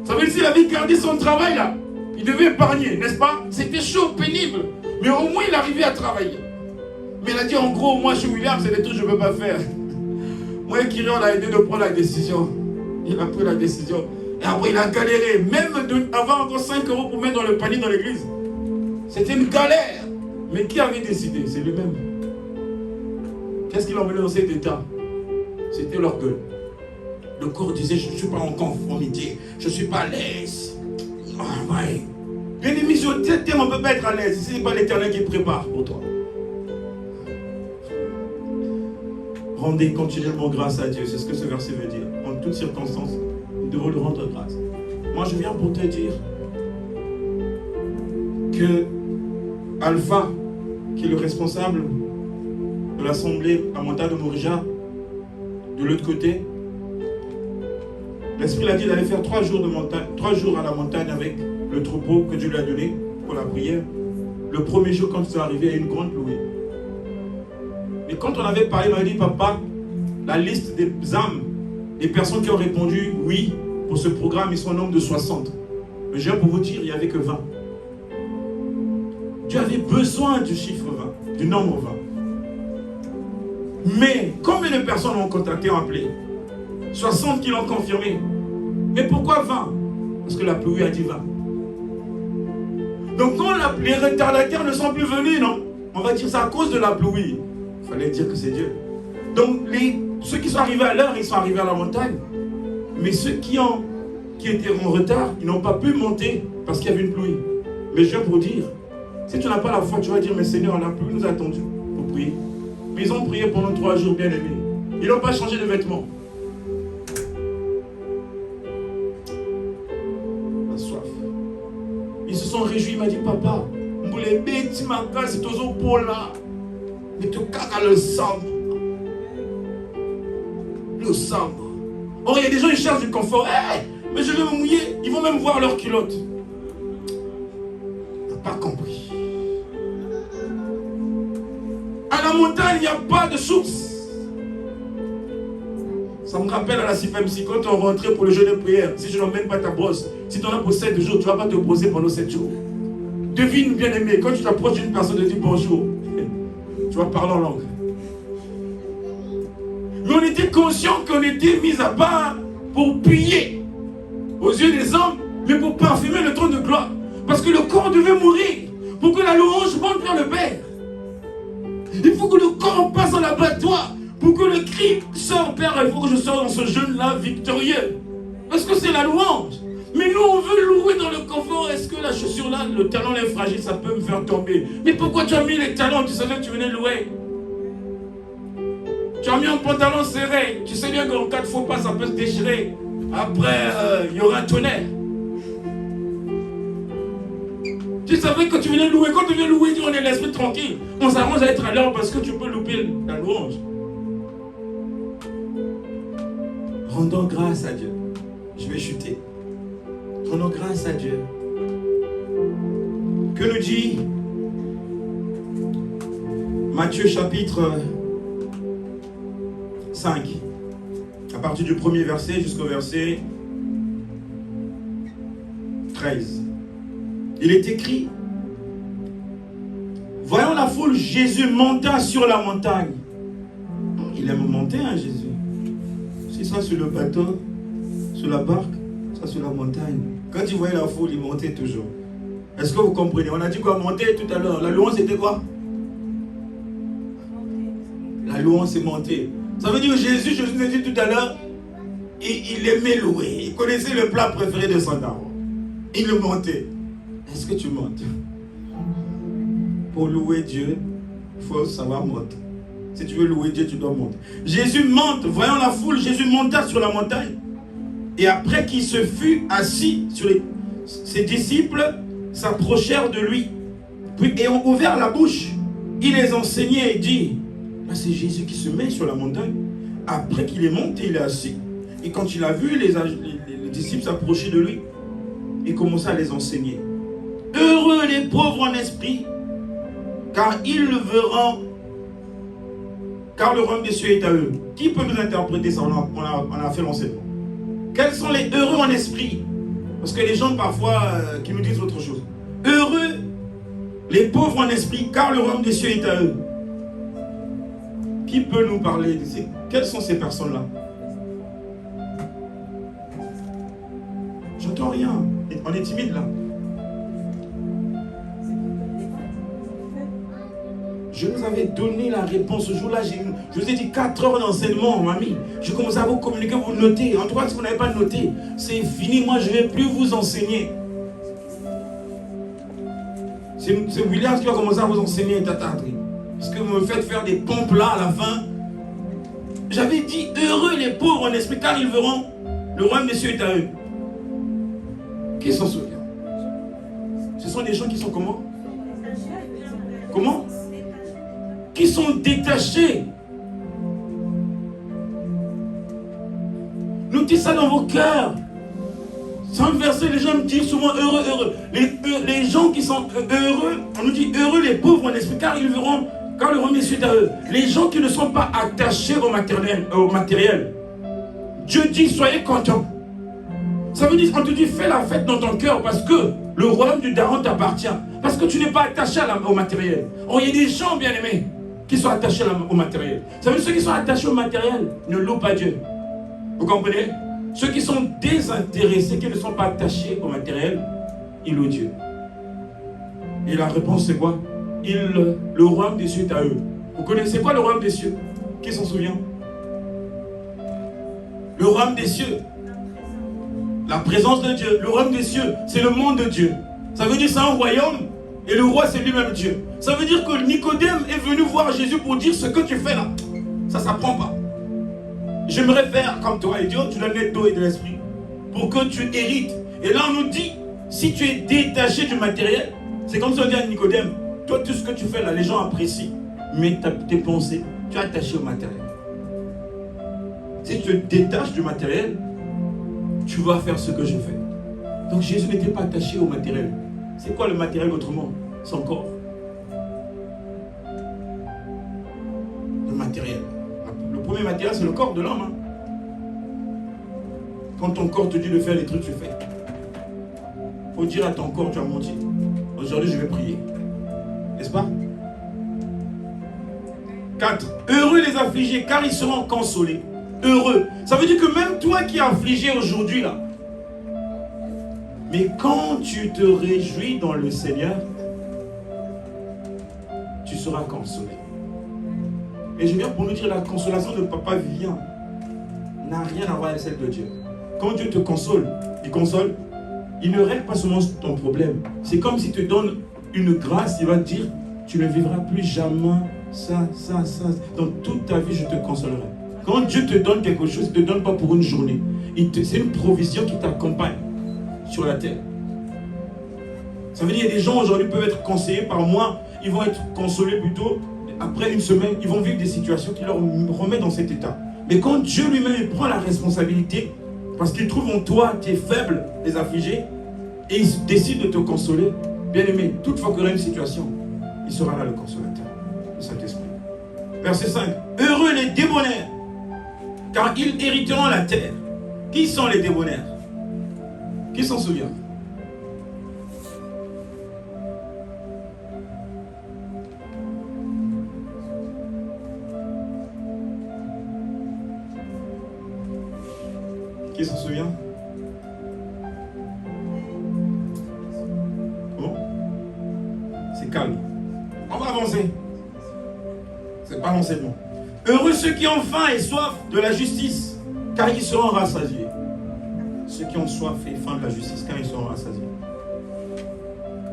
Ça veut dire qu'il avait gardé son travail là. Il devait épargner, n'est-ce pas? C'était chaud, pénible. Mais au moins, il arrivait à travailler. Mais il a dit, en gros, moi, chez William, c'est des trucs que je ne peux pas faire. Moi, Kyrian l'a aidé de prendre la décision. Il a pris la décision. Et après, il a galéré. Même avoir encore 5 € pour mettre dans le panier dans l'église. C'était une galère. Mais qui avait décidé? C'est lui-même. Qu'est-ce qu'il a emmené dans cet état? C'était l'orgueil. Le corps disait, je ne suis pas en conformité. Je ne suis pas à l'aise. Oh, ouais. Bien aimé, sur cette terre, on ne peut pas être à l'aise. Ce n'est pas l'Éternel qui prépare pour toi. Rendez continuellement grâce à Dieu. C'est ce que ce verset veut dire. En toutes circonstances, nous devons lui rendre grâce. Moi, je viens pour te dire que Alpha, qui est le responsable de l'assemblée à montagne de Morija, de l'autre côté, L'Esprit l'a dit d'aller faire 3 jours de montagne, 3 jours à la montagne avec le troupeau que Dieu lui a donné pour la prière. Le premier jour, quand ils sont arrivés, il y a une grande pluie. Et quand on avait parlé, on avait dit, papa, la liste des âmes, des personnes qui ont répondu oui pour ce programme, ils sont au nombre de 60. Mais je viens pour vous dire, il n'y avait que 20. Dieu avait besoin du chiffre 20, du nombre 20. Mais combien de personnes l'ont contacté, ont appelé? 60 qui l'ont confirmé. Mais pourquoi 20? Parce que la pluie a dit 20. Donc quand les retardataires ne sont plus venus, non, on va dire c'est à cause de la pluie. Il fallait dire que c'est Dieu. Donc ceux qui sont arrivés à l'heure, ils sont arrivés à la montagne. Mais ceux qui étaient en retard, ils n'ont pas pu monter parce qu'il y avait une pluie. Mais je viens pour dire, si tu n'as pas la foi, tu vas dire, mais Seigneur, la pluie nous a attendu pour prier. Mais ils ont prié pendant 3 jours, bien aimés. Ils n'ont pas changé de vêtements. La soif. Ils se sont réjouis, il m'a dit, papa, les bêtes, ma case, c'est aux eaux là. Mais tu cagas le sang. Le sang. Or, il y a des gens, ils cherchent du confort. Hey, mais je vais me mouiller. Ils vont même voir leurs culottes. Tu n'as pas compris. À la montagne, il n'y a pas de source. Ça me rappelle à la CIPMC, quand on rentrait pour le jeûne de prière, si je n'emmène pas ta brosse, si tu en as pour 7 jours, tu ne vas pas te brosser pendant 7 jours. Devine, bien aimé, quand tu t'approches d'une personne et dis bonjour, tu vas parler en langue. Mais on était conscient qu'on était mis à part pour prier aux yeux des hommes, mais pour parfumer le trône de gloire. Parce que le corps devait mourir pour que la louange monte vers le Père. Il faut que le corps passe dans l'abattoir pour que le cri sorte, Père. Il faut que je sorte dans ce jeûne-là victorieux. Parce que c'est la louange. Mais nous, on veut louer dans le confort. Est-ce que la chaussure-là, le talon est fragile, ça peut me faire tomber? Mais pourquoi tu as mis les talons? Tu savais que tu venais louer. Tu as mis un pantalon serré. Tu sais bien qu'en cas de faux pas, ça peut se déchirer. Après, il y aura un tonnerre. Tu savais que tu venais louer. Quand tu viens louer, on est l'esprit tranquille. On s'arrange à être à l'heure parce que tu peux louper la louange. Rendons grâce à Dieu. Je vais chuter. Rendons grâce à Dieu. Que nous dit Matthieu chapitre 5, à partir du premier verset jusqu'au verset 13. Il est écrit, voyant la foule, Jésus monta sur la montagne. Il aime monter, hein, Jésus. Si ça sur le bateau, sur la barque, ça sur la montagne. Quand il voyait la foule, il montait toujours. Est-ce que vous comprenez? On a dit quoi monter tout à l'heure. La louange, c'était quoi? La louange, c'est monter. Ça veut dire que Jésus, je vous ai dit tout à l'heure, il aimait louer. Il connaissait le plat préféré de son âme. Il le montait. Est-ce que tu montes? Pour louer Dieu, il faut savoir monter. Si tu veux louer Dieu, tu dois monter. Jésus monte. Voyant la foule, Jésus monta sur la montagne. Et après qu'il se fut assis sur ses disciples s'approchèrent de lui. Puis ayant ouvert la bouche, il les enseignait et dit, là c'est Jésus qui se met sur la montagne. Après qu'il est monté, il est assis. Et quand il a vu les disciples s'approcher de lui, il commença à les enseigner. Heureux les pauvres en esprit, car ils le verront, car le royaume des cieux est à eux. Qui peut nous interpréter ça? On a fait l'enseignement. Quels sont les heureux en esprit? Parce que les gens parfois qui nous disent autre chose. Heureux les pauvres en esprit, car le royaume des cieux est à eux. Qui peut nous parler de ces... Quelles sont ces personnes-là? J'entends rien. On est timide là. Je vous avais donné la réponse ce jour-là. Je vous ai dit 4 heures d'enseignement, mamie. Je commençais à vous communiquer, vous notez. En tout cas, si vous n'avez pas noté, c'est fini. Moi, je ne vais plus vous enseigner. C'est Williams qui va commencer à vous enseigner, Tata. Parce que vous me faites faire des pompes là à la fin. J'avais dit, heureux les pauvres en esprit, car ils verront le royaume des cieux est à eux. Qui s'en souvient? Ce sont des gens qui sont comment? Comment? Qui sont détachés. Notez ça dans vos cœurs. C'est un verset, les gens me disent souvent heureux, heureux. Les gens qui sont heureux, on nous dit heureux les pauvres en esprit, car ils verront, car le royaume des cieux est à eux. Les gens qui ne sont pas attachés au matériel. Dieu dit soyez contents. Ça veut dire, on te dit fais la fête dans ton cœur parce que le royaume du Daron t'appartient. Parce que tu n'es pas attaché au matériel. Or, il y a des gens bien aimés qui sont attachés au matériel. Ça veut dire ceux qui sont attachés au matériel ne louent pas Dieu. Vous comprenez? Ceux qui sont désintéressés, qui ne sont pas attachés au matériel, ils louent Dieu. Et la réponse c'est quoi? Le royaume des cieux est à eux. Vous connaissez quoi le royaume des cieux? Qui s'en souvient? Le royaume des cieux, la présence de Dieu. Le royaume des cieux, c'est le monde de Dieu. Ça veut dire c'est un royaume et le roi c'est lui-même Dieu. Ça veut dire que Nicodème est venu voir Jésus pour dire ce que tu fais là. Ça ne s'apprend pas. J'aimerais faire comme toi, idiot, tu dois naître d'eau et de l'esprit pour que tu hérites. Et là on nous dit, si tu es détaché du matériel, c'est comme si on dit à Nicodème, toi tout ce que tu fais là, les gens apprécient, mais tes pensées, tu es attaché au matériel. Si tu te détaches du matériel, tu vas faire ce que je fais. Donc Jésus n'était pas attaché au matériel. C'est quoi le matériel autrement? Son corps. Le matériel. Le premier matériel, c'est le corps de l'homme. Quand ton corps te dit de faire les trucs, tu fais. Il faut dire à ton corps, tu as menti. Aujourd'hui, je vais prier. N'est-ce pas? 4. Heureux les affligés, car ils seront consolés. Heureux. Ça veut dire que même toi qui es affligé aujourd'hui, là, mais quand tu te réjouis dans le Seigneur, tu seras consolé. Et je viens pour nous dire, la consolation de Papa Vivien n'a rien à voir avec celle de Dieu. Quand Dieu te console, il ne règle pas seulement ton problème. C'est comme s'il te donne une grâce, il va te dire, tu ne vivras plus jamais ça. Dans toute ta vie, je te consolerai. Quand Dieu te donne quelque chose, il ne te donne pas pour une journée. C'est une provision qui t'accompagne sur la terre. Ça veut dire qu'il y a des gens aujourd'hui peuvent être conseillés par moi, ils vont être consolés plutôt. Après une semaine, ils vont vivre des situations qui leur remettent dans cet état. Mais quand Dieu lui-même prend la responsabilité, parce qu'il trouve en toi, tu es faible, les affligés, et il décide de te consoler, bien aimé, toutefois qu'il y aura une situation, il sera là le consolateur, le Saint-Esprit. Verset 5. Heureux les débonnaires, car ils hériteront la terre. Qui sont les débonnaires? Qui s'en souvient? Qui s'en souvient? Bon, c'est calme. On va avancer. C'est pas l'enseignement. Heureux ceux qui ont faim et soif de la justice, car ils seront rassasiés. Ceux qui ont soif et faim de la justice, car ils seront rassasiés.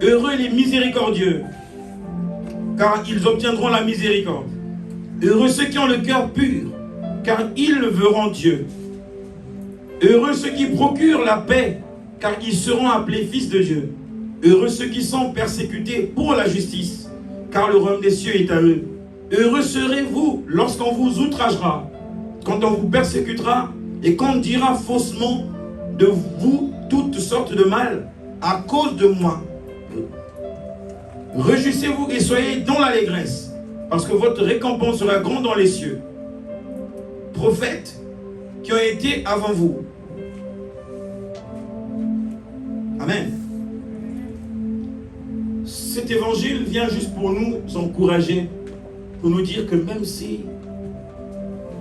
Heureux les miséricordieux, car ils obtiendront la miséricorde. Heureux ceux qui ont le cœur pur, car ils verront Dieu. Heureux ceux qui procurent la paix, car ils seront appelés fils de Dieu. Heureux ceux qui sont persécutés pour la justice, car le royaume des cieux est à eux. Heureux serez-vous lorsqu'on vous outragera, quand on vous persécutera et qu'on dira faussement de vous toutes sortes de mal à cause de moi. Réjouissez-vous et soyez dans l'allégresse, parce que votre récompense sera grande dans les cieux. Prophètes qui ont été avant vous. Amen. Cet évangile vient juste pour nous encourager, pour nous dire que même si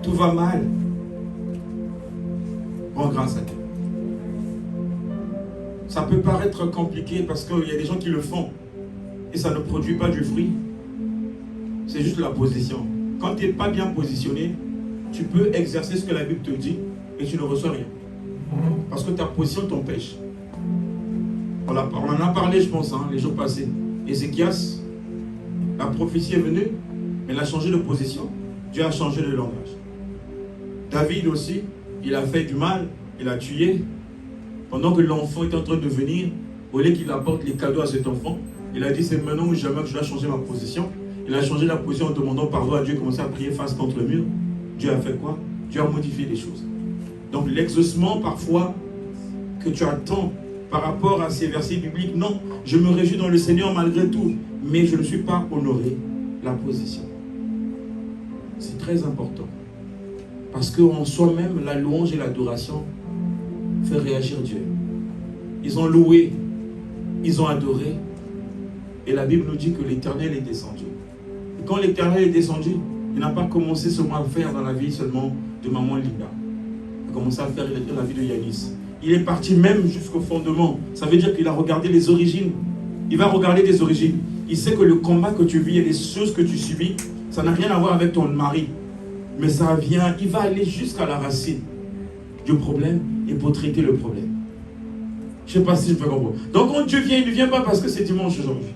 tout va mal, rends grâce à Dieu. Ça peut paraître compliqué parce qu'il y a des gens qui le font et ça ne produit pas du fruit. C'est juste la position. Quand tu n'es pas bien positionné, tu peux exercer ce que la Bible te dit et tu ne reçois rien. Parce que ta position t'empêche. On en a parlé, je pense, les jours passés. Ézéchias, la prophétie est venue, mais il a changé de position. Dieu a changé de langage. David aussi, il a fait du mal, il a tué. Pendant que l'enfant est en train de venir, au lieu qu'il apporte les cadeaux à cet enfant, il a dit c'est maintenant ou jamais que je dois changer ma position. Il a changé la position en demandant pardon à Dieu, commencé à prier face contre le mur. Dieu a fait quoi? Dieu a modifié les choses. Donc l'exaucement parfois que tu attends par rapport à ces versets bibliques, non, je me réjouis dans le Seigneur malgré tout, mais je ne suis pas honoré la position. C'est très important. Parce qu'en soi-même, la louange et l'adoration fait réagir Dieu. Ils ont loué, ils ont adoré, et la Bible nous dit que l'Éternel est descendu. Et quand l'Éternel est descendu, il n'a pas commencé seulement à faire dans la vie seulement de maman Linda. Il a commencé à faire dans la vie de Yanis. Il est parti même jusqu'au fondement. Ça veut dire qu'il a regardé les origines. Il va regarder des origines. Il sait que le combat que tu vis et les choses que tu subis, ça n'a rien à voir avec ton mari. Mais ça vient, il va aller jusqu'à la racine du problème et pour traiter le problème. Je ne sais pas si je peux comprendre. Donc quand Dieu vient, il ne vient pas parce que c'est dimanche aujourd'hui.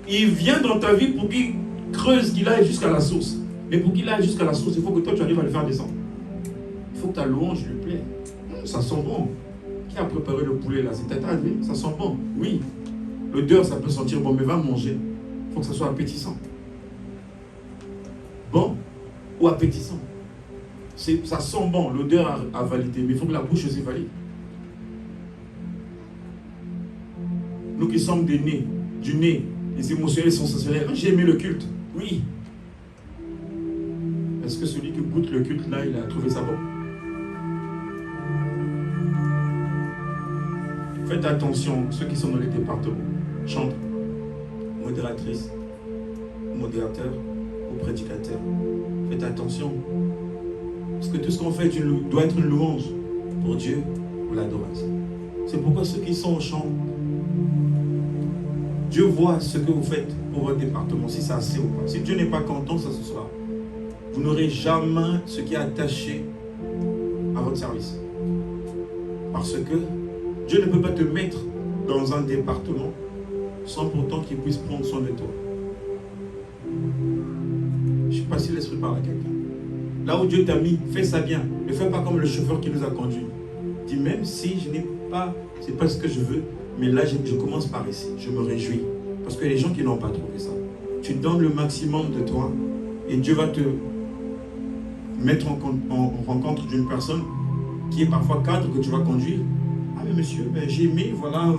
Il vient dans ta vie pour qu'il creuse, qu'il aille jusqu'à la source. Mais pour qu'il aille jusqu'à la source, il faut que toi tu arrives à le faire descendre. Il faut que ta louange lui plaît. Ça sent bon. Qui a préparé le poulet là? C'est Tata, oui. Ça sent bon. Oui. L'odeur, ça peut sentir bon, mais va manger. Il faut que ça soit appétissant. Bon ou appétissant. Ça sent bon, l'odeur a validé, mais il faut que la bouche aussi valide. Nous qui sommes des nez, du nez, les émotionnels sensationnels, j'ai aimé le culte. Oui. Est-ce que celui qui goûte le culte là, il a trouvé ça bon? Faites attention, ceux qui sont dans les départements, chantres, modératrices, modérateurs ou prédicateurs. Faites attention. Parce que tout ce qu'on fait doit être une louange pour Dieu ou l'adoration. C'est pourquoi ceux qui sont au chant, Dieu voit ce que vous faites pour votre département, si c'est assez ou pas. Si Dieu n'est pas content, ça ce soir, vous n'aurez jamais ce qui est attaché à votre service. Parce que Dieu ne peut pas te mettre dans un département sans pourtant qu'il puisse prendre soin de toi. Je ne sais pas si l'Esprit parle à quelqu'un. Là où Dieu t'a mis, fais ça bien. Ne fais pas comme le chauffeur qui nous a conduits. Dis même si je n'ai pas, c'est pas ce que je veux, mais là je commence par ici. Je me réjouis. Parce que les gens qui n'ont pas trouvé ça, tu donnes le maximum de toi et Dieu va te mettre en rencontre d'une personne qui est parfois cadre que tu vas conduire. Ah mais monsieur, ben, j'ai aimé, voilà,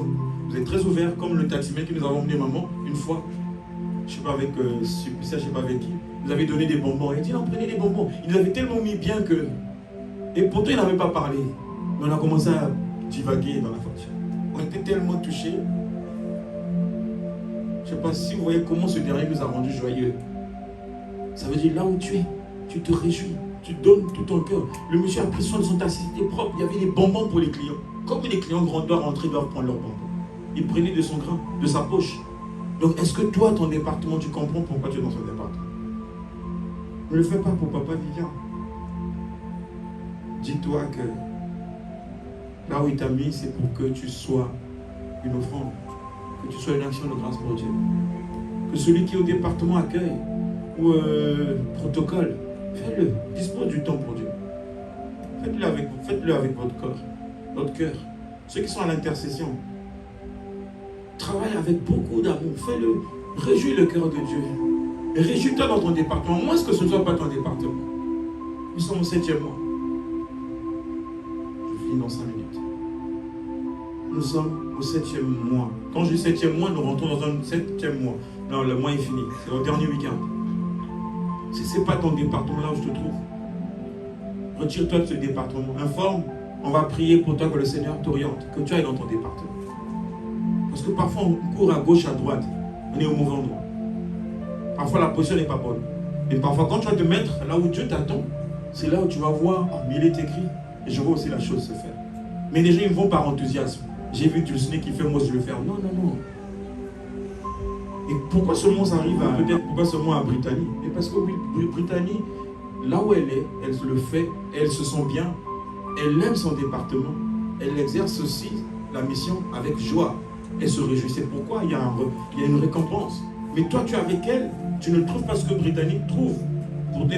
vous êtes très ouvert comme le taximètre que nous avons emmené maman une fois. Je ne sais pas avec je ne sais pas avec qui. Vous avez donné des bonbons. Il dit non, prenez des bonbons. Il nous avait tellement mis bien que. Et pourtant il n'avait pas parlé. Mais on a commencé à divaguer dans la voiture. On était tellement touchés. Je ne sais pas si vous voyez comment ce dernier nous a rendus joyeux. Ça veut dire là où tu es, tu te réjouis, tu donnes tout ton cœur. Le monsieur a pris soin de son taxi, c'était propre. Il y avait des bonbons pour les clients. Comme les clients doivent rentrer, doivent prendre leurs bonbons. Il prenait de son grain, de sa poche. Donc est-ce que toi, ton département, tu comprends pourquoi tu es dans ce département? Ne le fais pas pour papa Vivian. Dis-toi que là où il t'a mis, c'est pour que tu sois une offrande, que tu sois une action de grâce pour Dieu. Que celui qui est au département accueil ou protocole, fais-le, dispose du temps pour Dieu. Faites-le avec votre corps, votre cœur. Ceux qui sont à l'intercession, travaille avec beaucoup d'amour, fais-le, réjouis le cœur de Dieu. Réjouis-toi dans ton département, moins que ce ne soit pas ton département. Nous sommes au 7e mois. Je finis dans 5 minutes. Nous sommes au 7e mois. Quand je dis 7e mois, nous rentrons dans un 7e mois. Non, le mois est fini. C'est au dernier week-end. Si ce n'est pas ton département là où je te trouve, retire-toi de ce département. Informe, on va prier pour toi que le Seigneur t'oriente, que tu ailles dans ton département. Parce que parfois on court à gauche, à droite. On est au mauvais endroit. Parfois la position n'est pas bonne. Et parfois quand tu vas te mettre là où Dieu t'attend, c'est là où tu vas voir, oh, mais il est écrit. Et je vois aussi la chose se faire. Mais les gens ils vont par enthousiasme. J'ai vu Dulciné qui fait, moi je vais le faire. Non, non, non. Et pourquoi seulement ça arrive à, peut-être pourquoi seulement à Brittany? Et parce que oui, Brittany, là où elle est, elle le fait, elle se sent bien, elle aime son département, elle exerce aussi la mission avec joie. Elle se réjouit. C'est pourquoi il y a une récompense. Mais toi, tu es avec elle, tu ne trouves pas ce que Brittany trouve.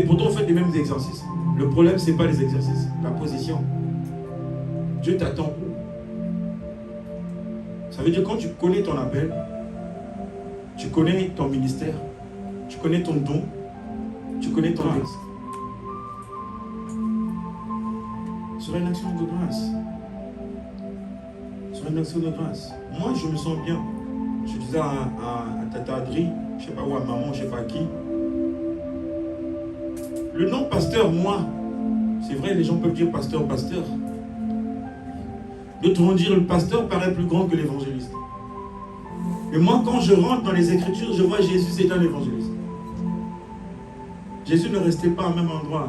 Pourtant, on fait les mêmes exercices. Le problème, ce n'est pas les exercices, la position. Dieu t'attend où? Ça veut dire quand tu connais ton appel, tu connais ton ministère, tu connais ton don, tu connais ton grâce. Sur une action de grâce. Sur une action de grâce. Moi, je me sens bien. Je disais à Tata Adri, je ne sais pas où, à maman, je ne sais pas à qui. Le nom pasteur, moi, c'est vrai, les gens peuvent dire pasteur, pasteur. D'autres vont dire le pasteur paraît plus grand que l'évangéliste. Mais moi, quand je rentre dans les Écritures, je vois Jésus, c'est un évangéliste. Jésus ne restait pas au même endroit.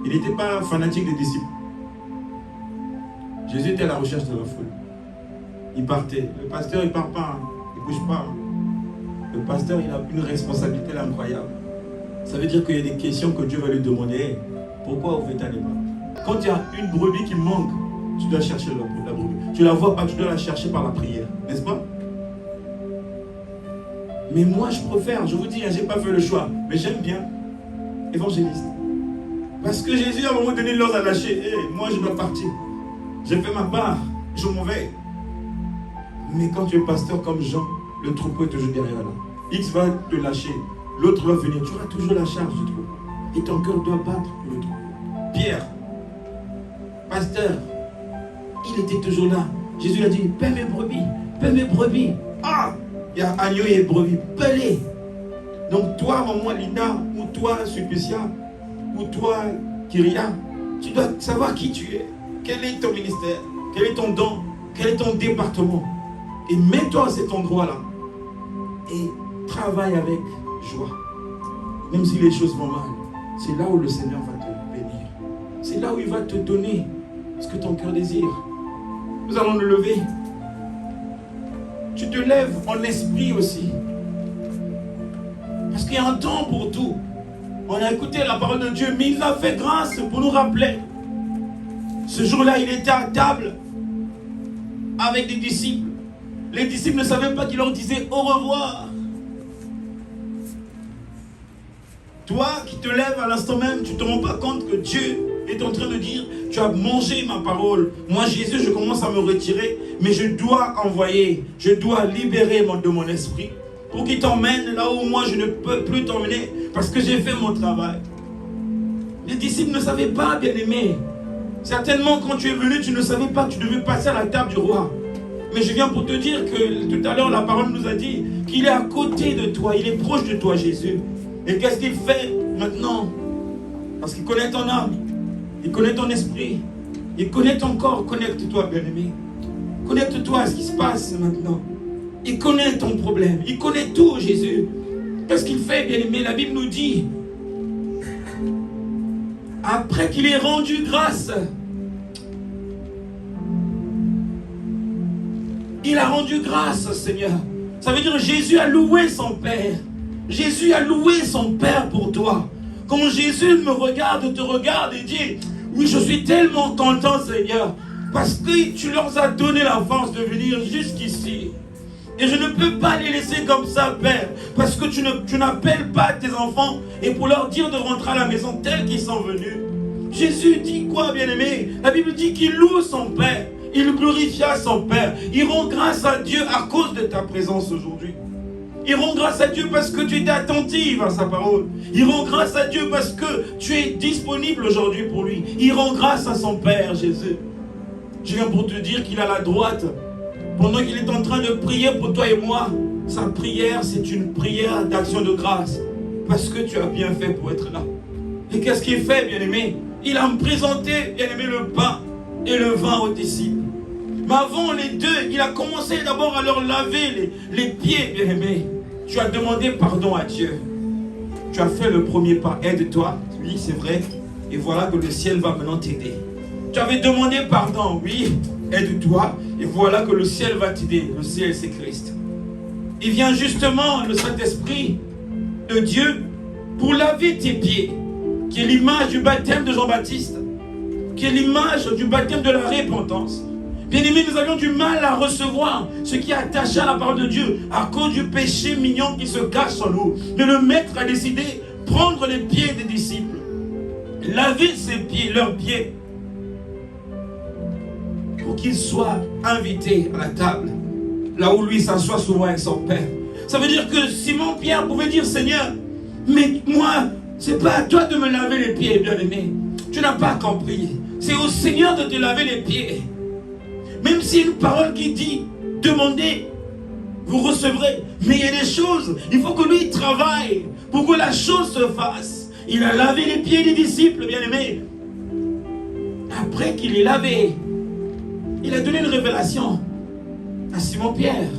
Il n'était pas fanatique des disciples. Jésus était à la recherche de la foule. Il partait. Le pasteur, il ne part pas. Il ne bouge pas. Le pasteur, il a une responsabilité incroyable. Ça veut dire qu'il y a des questions que Dieu va lui demander. Pourquoi vous faites aller pas? Quand il y a une brebis qui manque, tu dois chercher la brebis. Tu ne la vois pas, tu dois la chercher par la prière. N'est-ce pas? Mais moi, je préfère, je vous dis, je n'ai pas fait le choix, mais j'aime bien évangéliste. Parce que Jésus, à un moment donné, il leur a lâché. Moi, je dois partir. J'ai fait ma part, je m'en vais. Mais quand tu es pasteur comme Jean, le troupeau est toujours derrière là. X va te lâcher, l'autre va venir. Tu auras toujours la charge du troupeau. Et ton cœur doit battre pour le troupeau. Pierre, pasteur, il était toujours là. Jésus a dit, paie mes brebis, paie mes brebis. Ah, il y a agneau et brebis, paie-les. Donc toi, maman Linda, ou toi, Sulpicia, ou toi, Kyria, tu dois savoir qui tu es. Quel est ton ministère? Quel est ton don? Quel est ton département? Et mets-toi à cet endroit-là. Et travaille avec joie. Même si les choses vont mal. C'est là où le Seigneur va te bénir. C'est là où il va te donner ce que ton cœur désire. Nous allons nous lever. Tu te lèves en esprit aussi. Parce qu'il y a un temps pour tout. On a écouté la parole de Dieu, mais il a fait grâce pour nous rappeler. Ce jour-là, il était à table avec des disciples. Les disciples ne savaient pas qu'il leur disait au revoir. Toi qui te lèves à l'instant même, tu ne te rends pas compte que Dieu est en train de dire, tu as mangé ma parole. Moi, Jésus, je commence à me retirer, mais je dois envoyer, je dois libérer de mon esprit pour qu'il t'emmène là où moi je ne peux plus t'emmener parce que j'ai fait mon travail. Les disciples ne savaient pas, bien aimé. Certainement, quand tu es venu, tu ne savais pas que tu devais passer à la table du roi. Mais je viens pour te dire que tout à l'heure, la parole nous a dit qu'il est à côté de toi, il est proche de toi, Jésus. Et qu'est-ce qu'il fait maintenant? Parce qu'il connaît ton âme, il connaît ton esprit, il connaît ton corps. Connecte-toi, bien-aimé. Connecte-toi à ce qui se passe maintenant. Il connaît ton problème, il connaît tout, Jésus. Qu'est-ce qu'il fait, bien-aimé? La Bible nous dit, après qu'il ait rendu grâce, il a rendu grâce, Seigneur. Ça veut dire que Jésus a loué son Père. Jésus a loué son Père pour toi. Quand Jésus me regarde, te regarde et dit, oui, je suis tellement content, Seigneur, parce que tu leur as donné la force de venir jusqu'ici. Et je ne peux pas les laisser comme ça, Père, parce que tu n'appelles pas tes enfants et pour leur dire de rentrer à la maison tels qu'ils sont venus. Jésus dit quoi, bien-aimé? La Bible dit qu'il loue son Père. Il glorifia son Père. Il rend grâce à Dieu à cause de ta présence aujourd'hui. Il rend grâce à Dieu parce que tu étais attentive à sa parole. Il rend grâce à Dieu parce que tu es disponible aujourd'hui pour lui. Il rend grâce à son Père, Jésus. Je viens pour te dire qu'il a la droite. Pendant qu'il est en train de prier pour toi et moi, sa prière, c'est une prière d'action de grâce. Parce que tu as bien fait pour être là. Et qu'est-ce qu'il fait, bien-aimé? Il a présenté, bien-aimé, le pain et le vin aux disciples. Mais avant les deux, il a commencé d'abord à leur laver les pieds, bien-aimé. Tu as demandé pardon à Dieu. Tu as fait le premier pas. Aide-toi, oui, c'est vrai. Et voilà que le ciel va maintenant t'aider. Tu avais demandé pardon, oui, aide-toi. Et voilà que le ciel va t'aider. Le ciel, c'est Christ. Il vient justement, le Saint-Esprit de Dieu, pour laver tes pieds, qui est l'image du baptême de Jean-Baptiste, qui est l'image du baptême de la repentance. Bien-aimés, nous avions du mal à recevoir ce qui est attaché à la parole de Dieu à cause du péché mignon qui se cache en nous. Mais le Maître a décidé de prendre les pieds des disciples, laver ses pieds, leurs pieds, pour qu'ils soient invités à la table, là où lui s'assoit souvent avec son Père. Ça veut dire que Simon-Pierre pouvait dire, Seigneur, mais moi, c'est pas à toi de me laver les pieds, bien-aimé. Tu tu n'as pas compris. C'est au Seigneur de te laver les pieds. Même s'il y a une parole qui dit, demandez, vous recevrez. Mais il y a des choses, il faut que lui travaille pour que la chose se fasse. Il a lavé les pieds des disciples, bien-aimés. Après qu'il les lavé, il a donné une révélation à Simon-Pierre.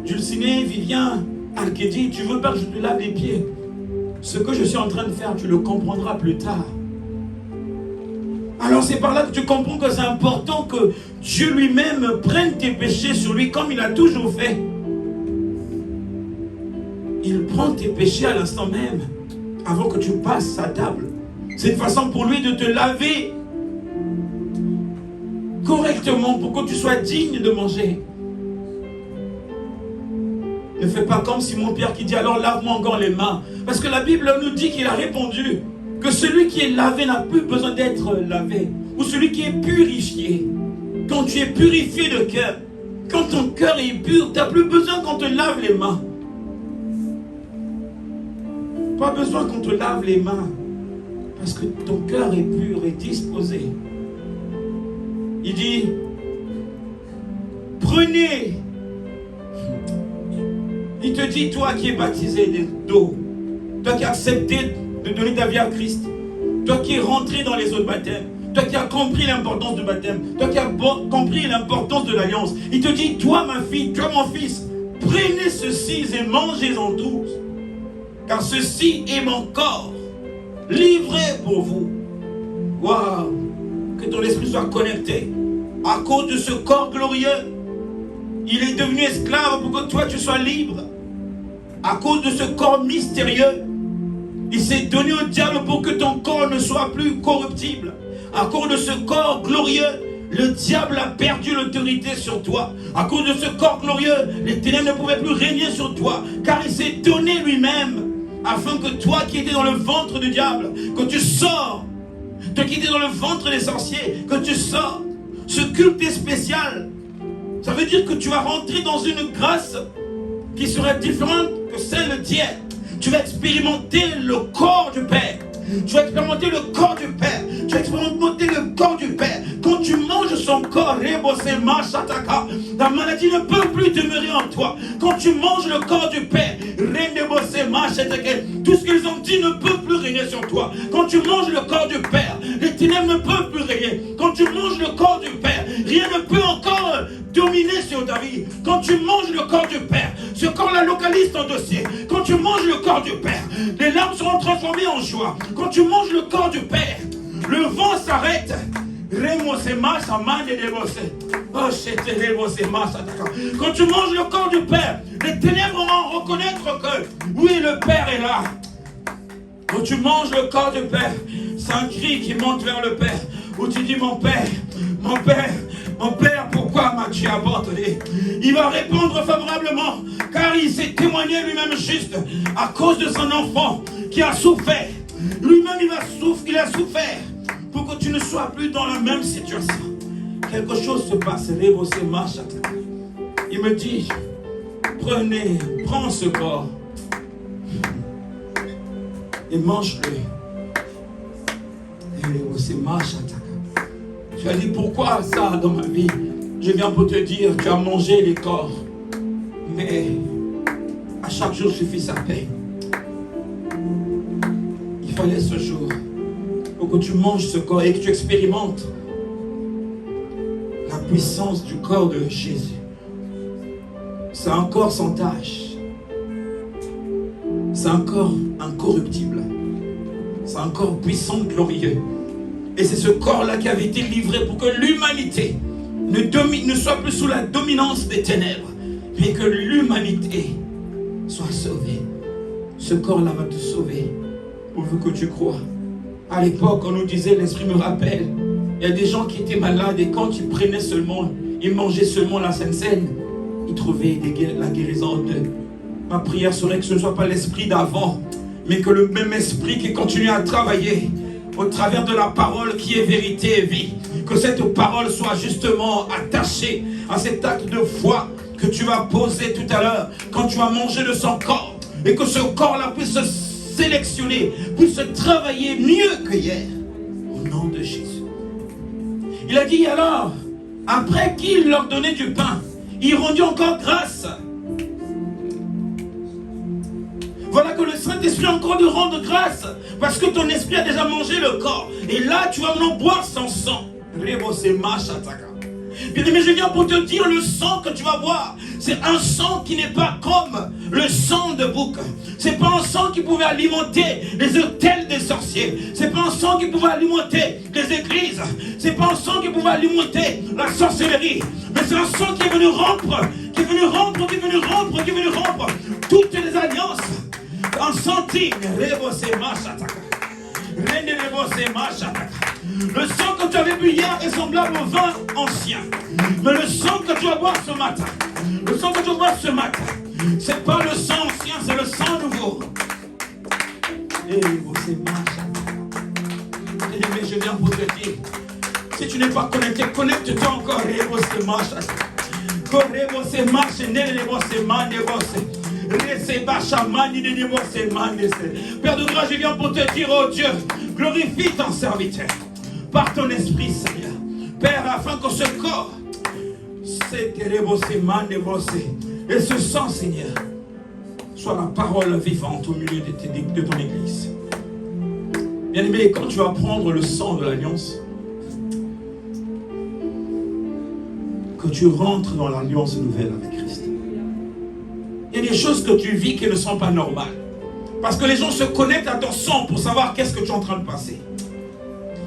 Dulcinée, Vivien, Alkédi, tu veux pas que je te lave les pieds? Ce que je suis en train de faire, tu le comprendras plus tard. Alors c'est par là que tu comprends que c'est important que Dieu lui-même prenne tes péchés sur lui comme il a toujours fait. Il prend tes péchés à l'instant même, avant que tu passes à table. C'est une façon pour lui de te laver correctement pour que tu sois digne de manger. Ne fais pas comme Simon-Pierre qui dit alors lave-moi encore les mains. Parce que la Bible nous dit qu'il a répondu que celui qui est lavé n'a plus besoin d'être lavé. Ou celui qui est purifié. Quand tu es purifié de cœur, quand ton cœur est pur, tu n'as plus besoin qu'on te lave les mains. Pas besoin qu'on te lave les mains. Parce que ton cœur est pur et disposé. Il dit, prenez. Il te dit, toi qui es baptisé d'eau, toi qui as accepté de donner ta vie à Christ, toi qui es rentré dans les eaux de baptême, toi qui as compris l'importance du baptême, toi qui as compris l'importance de l'alliance, il te dit, toi ma fille, toi mon fils, prenez ceci et mangez-en tous, car ceci est mon corps, livré pour vous. Waouh! Que ton esprit soit connecté. À cause de ce corps glorieux, il est devenu esclave pour que toi tu sois libre. À cause de ce corps mystérieux, il s'est donné au diable pour que ton corps ne soit plus corruptible. À cause de ce corps glorieux, le diable a perdu l'autorité sur toi. À cause de ce corps glorieux, les ténèbres ne pouvaient plus régner sur toi. Car il s'est donné lui-même, afin que toi qui étais dans le ventre du diable, que tu sors. Toi qui étais dans le ventre des sorciers, que tu sors. Ce culte est spécial. Ça veut dire que tu vas rentrer dans une grâce qui sera différente que celle d'hier. Tu vas expérimenter le corps du Père. Tu vas expérimenter le corps du Père. Tu vas expérimenter le corps du Père. Quand tu manges son corps, la maladie ne peut plus demeurer en toi. Quand tu manges le corps du Père, tout ce qu'ils ont dit ne peut plus régner sur toi. Quand tu manges le corps du Père, les ténèbres ne peuvent plus régner. Quand tu manges le corps du Père, rien ne peut encore dominer sur ta vie. Quand tu manges le corps du Père, ce corps-là localise ton dossier. Quand tu manges le corps du Père, les larmes seront transformées en joie. Quand tu manges le corps du Père, le vent s'arrête. Quand tu manges le corps du Père, les ténèbres vont reconnaître que oui, le Père est là. Quand tu manges le corps du Père, c'est un cri qui monte vers le Père, où tu dis mon Père, mon Père, mon Père, pourquoi m'as-tu abandonné? Il va répondre favorablement, car il s'est témoigné lui-même juste à cause de son enfant qui a souffert. Lui-même, il a souffert pour que tu ne sois plus dans la même situation. Quelque chose se passe. Il me dit, prends ce corps et mange-le. Tu as dit, pourquoi ça dans ma vie? Je viens pour te dire, tu as mangé les corps, mais à chaque jour suffit sa paix. Il fallait ce jour pour que tu manges ce corps et que tu expérimentes la puissance du corps de Jésus. C'est un corps sans tache. C'est un corps incorruptible. C'est un corps puissant, glorieux. Et c'est ce corps-là qui avait été livré pour que l'humanité ne soit plus sous la dominance des ténèbres, mais que l'humanité soit sauvée. Ce corps-là va te sauver, pourvu que tu crois. À l'époque, on nous disait, l'esprit me rappelle, il y a des gens qui étaient malades et quand ils prenaient seulement, ils mangeaient seulement la Sainte Seine, ils trouvaient la guérison d'eux. Ma prière serait que ce ne soit pas l'esprit d'avant, mais que le même esprit qui continue à travailler au travers de la parole qui est vérité et vie, que cette parole soit justement attachée à cet acte de foi que tu vas poser tout à l'heure quand tu vas manger de son corps, et que ce corps-là puisse se sélectionner, puisse travailler mieux que hier. nom de Jésus. Il a dit alors, après qu'il leur donnait du pain, il rendit encore grâce. Voilà que le Saint-Esprit a encore de rendre grâce, parce que ton esprit a déjà mangé le corps. Et là, tu vas maintenant boire son sang. Bien-aimé, je viens pour te dire, le sang que tu vas boire, c'est un sang qui n'est pas comme le sang de bouc. C'est pas un sang qui pouvait alimenter les autels des sorciers. C'est pas un sang qui pouvait alimenter les églises. C'est pas un sang qui pouvait alimenter la sorcellerie. Mais c'est un sang qui est venu rompre, toutes les alliances. Un centime. Le sang que tu avais bu hier est semblable au vin ancien. Mais le sang que tu vas boire ce matin, c'est pas le sang ancien, c'est le sang nouveau. Mais je viens pour te dire, si tu n'es pas connecté, connecte-toi encore. Père de grâce, je viens pour te dire, oh Dieu, glorifie ton serviteur par ton esprit, Seigneur. Père, afin que ce corps, et ce sang, Seigneur, soit la parole vivante au milieu de ton église. Bien-aimé, quand tu vas prendre le sang de l'alliance, que tu rentres dans l'alliance nouvelle avec Christ. Il y a des choses que tu vis qui ne sont pas normales. Parce que les gens se connectent à ton sang pour savoir qu'est-ce que tu es en train de passer.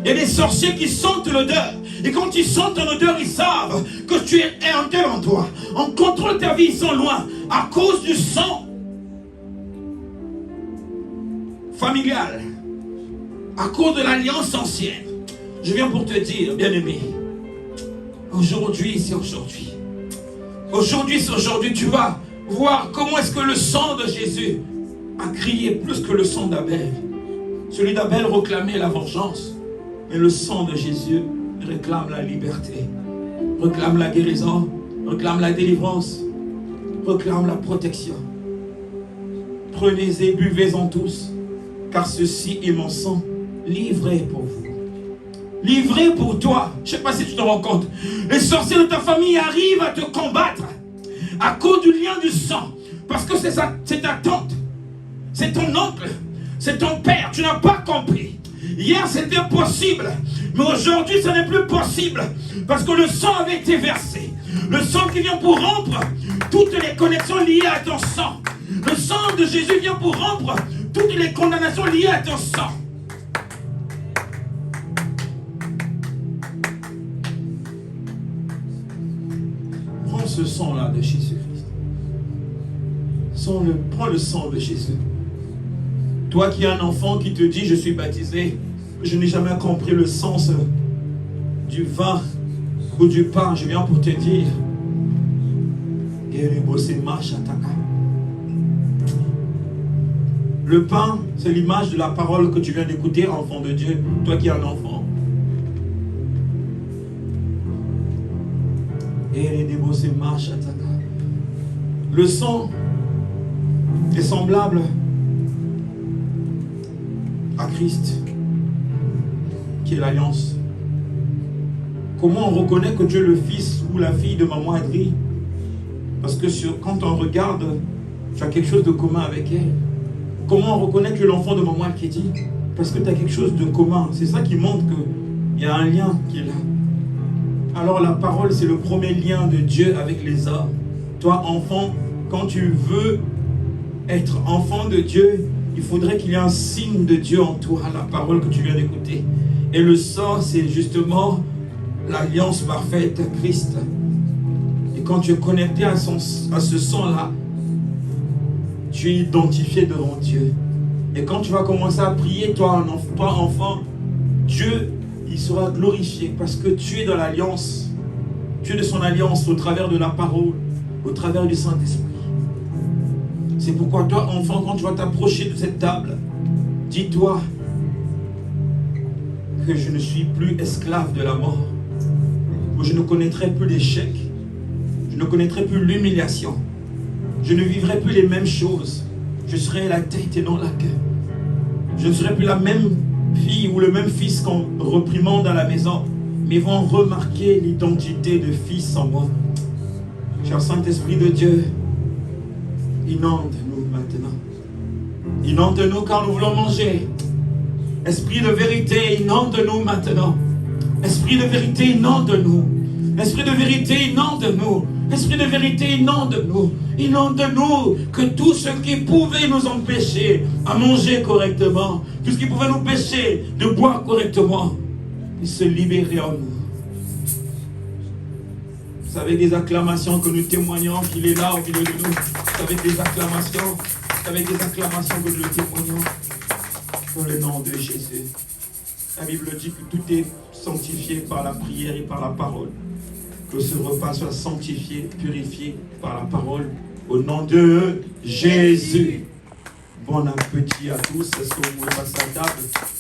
Il y a des sorciers qui sentent l'odeur. Et quand ils sentent ton odeur, ils savent que tu es un tel en toi. On contrôle ta vie, ils sont loin. À cause du sang familial. À cause de l'alliance ancienne. Je viens pour te dire, bien-aimé, aujourd'hui, c'est aujourd'hui. Aujourd'hui, c'est aujourd'hui, tu vas voir comment est-ce que le sang de Jésus a crié plus que le sang d'Abel. Celui d'Abel réclamait la vengeance. Mais le sang de Jésus réclame la liberté, réclame la guérison, réclame la délivrance, réclame la protection. Prenez-et, buvez-en tous, car ceci est mon sang livré pour vous. Livré pour toi. Je ne sais pas si tu te rends compte. Les sorciers de ta famille arrivent à te combattre à cause du lien du sang. Parce que c'est ta tante, c'est ton oncle, c'est ton père. Tu n'as pas compris. Hier c'était possible, mais aujourd'hui ce n'est plus possible. Parce que le sang avait été versé. Le sang qui vient pour rompre toutes les connexions liées à ton sang. Le sang de Jésus vient pour rompre toutes les condamnations liées à ton sang. Prends ce sang-là de Jésus-Christ. Prends le sang de Jésus. Toi qui as un enfant qui te dit, je suis baptisé, je n'ai jamais compris le sens du vin ou du pain, je viens pour te dire, le pain, c'est l'image de la parole que tu viens d'écouter, enfant de Dieu, toi qui as un enfant. Le sang est semblable à Christ, qui est l'alliance. Comment on reconnaît que Dieu est le fils ou la fille de maman Adri? Parce que quand on regarde, tu as quelque chose de commun avec elle. Comment on reconnaît que tu es l'enfant de maman Alkedi? Parce que tu as quelque chose de commun. C'est ça qui montre qu'il y a un lien qui est là. Alors la parole, c'est le premier lien de Dieu avec les hommes. Toi, enfant, quand tu veux être enfant de Dieu, il faudrait qu'il y ait un signe de Dieu en toi, la parole que tu viens d'écouter. Et le sang, c'est justement l'alliance parfaite à Christ. Et quand tu es connecté à ce sang-là, tu es identifié devant Dieu. Et quand tu vas commencer à prier, toi enfant, Dieu, il sera glorifié parce que tu es dans l'alliance. Tu es de son alliance au travers de la parole, au travers du Saint-Esprit. C'est pourquoi toi, enfant, quand tu vas t'approcher de cette table, dis-toi que je ne suis plus esclave de la mort. Que je ne connaîtrai plus l'échec. Je ne connaîtrai plus l'humiliation. Je ne vivrai plus les mêmes choses. Je serai la tête et non la queue. Je ne serai plus la même fille ou ou le même fils qu'on reprimande à la maison, mais vont remarquer l'identité de fils en moi. Cher Saint-Esprit de Dieu, inonde-nous maintenant. Inonde-nous quand nous voulons manger. Esprit de vérité, inonde-nous maintenant. Esprit de vérité, inonde-nous. Esprit de vérité, inonde-nous. Esprit de vérité, inonde-nous. Inonde-nous, que tout ce qui pouvait nous empêcher à manger correctement, tout ce qui pouvait nous empêcher de boire correctement, puisse se libérer en nous. C'est avec des acclamations que nous témoignons qu'il est là au milieu de nous. C'est avec des acclamations que nous le témoignons. Dans le nom de Jésus. La Bible dit que tout est sanctifié par la prière et par la parole. Que ce repas soit sanctifié, purifié par la parole. Au nom de Jésus. Bon appétit à tous. Est-ce que vous pouvez passer à table?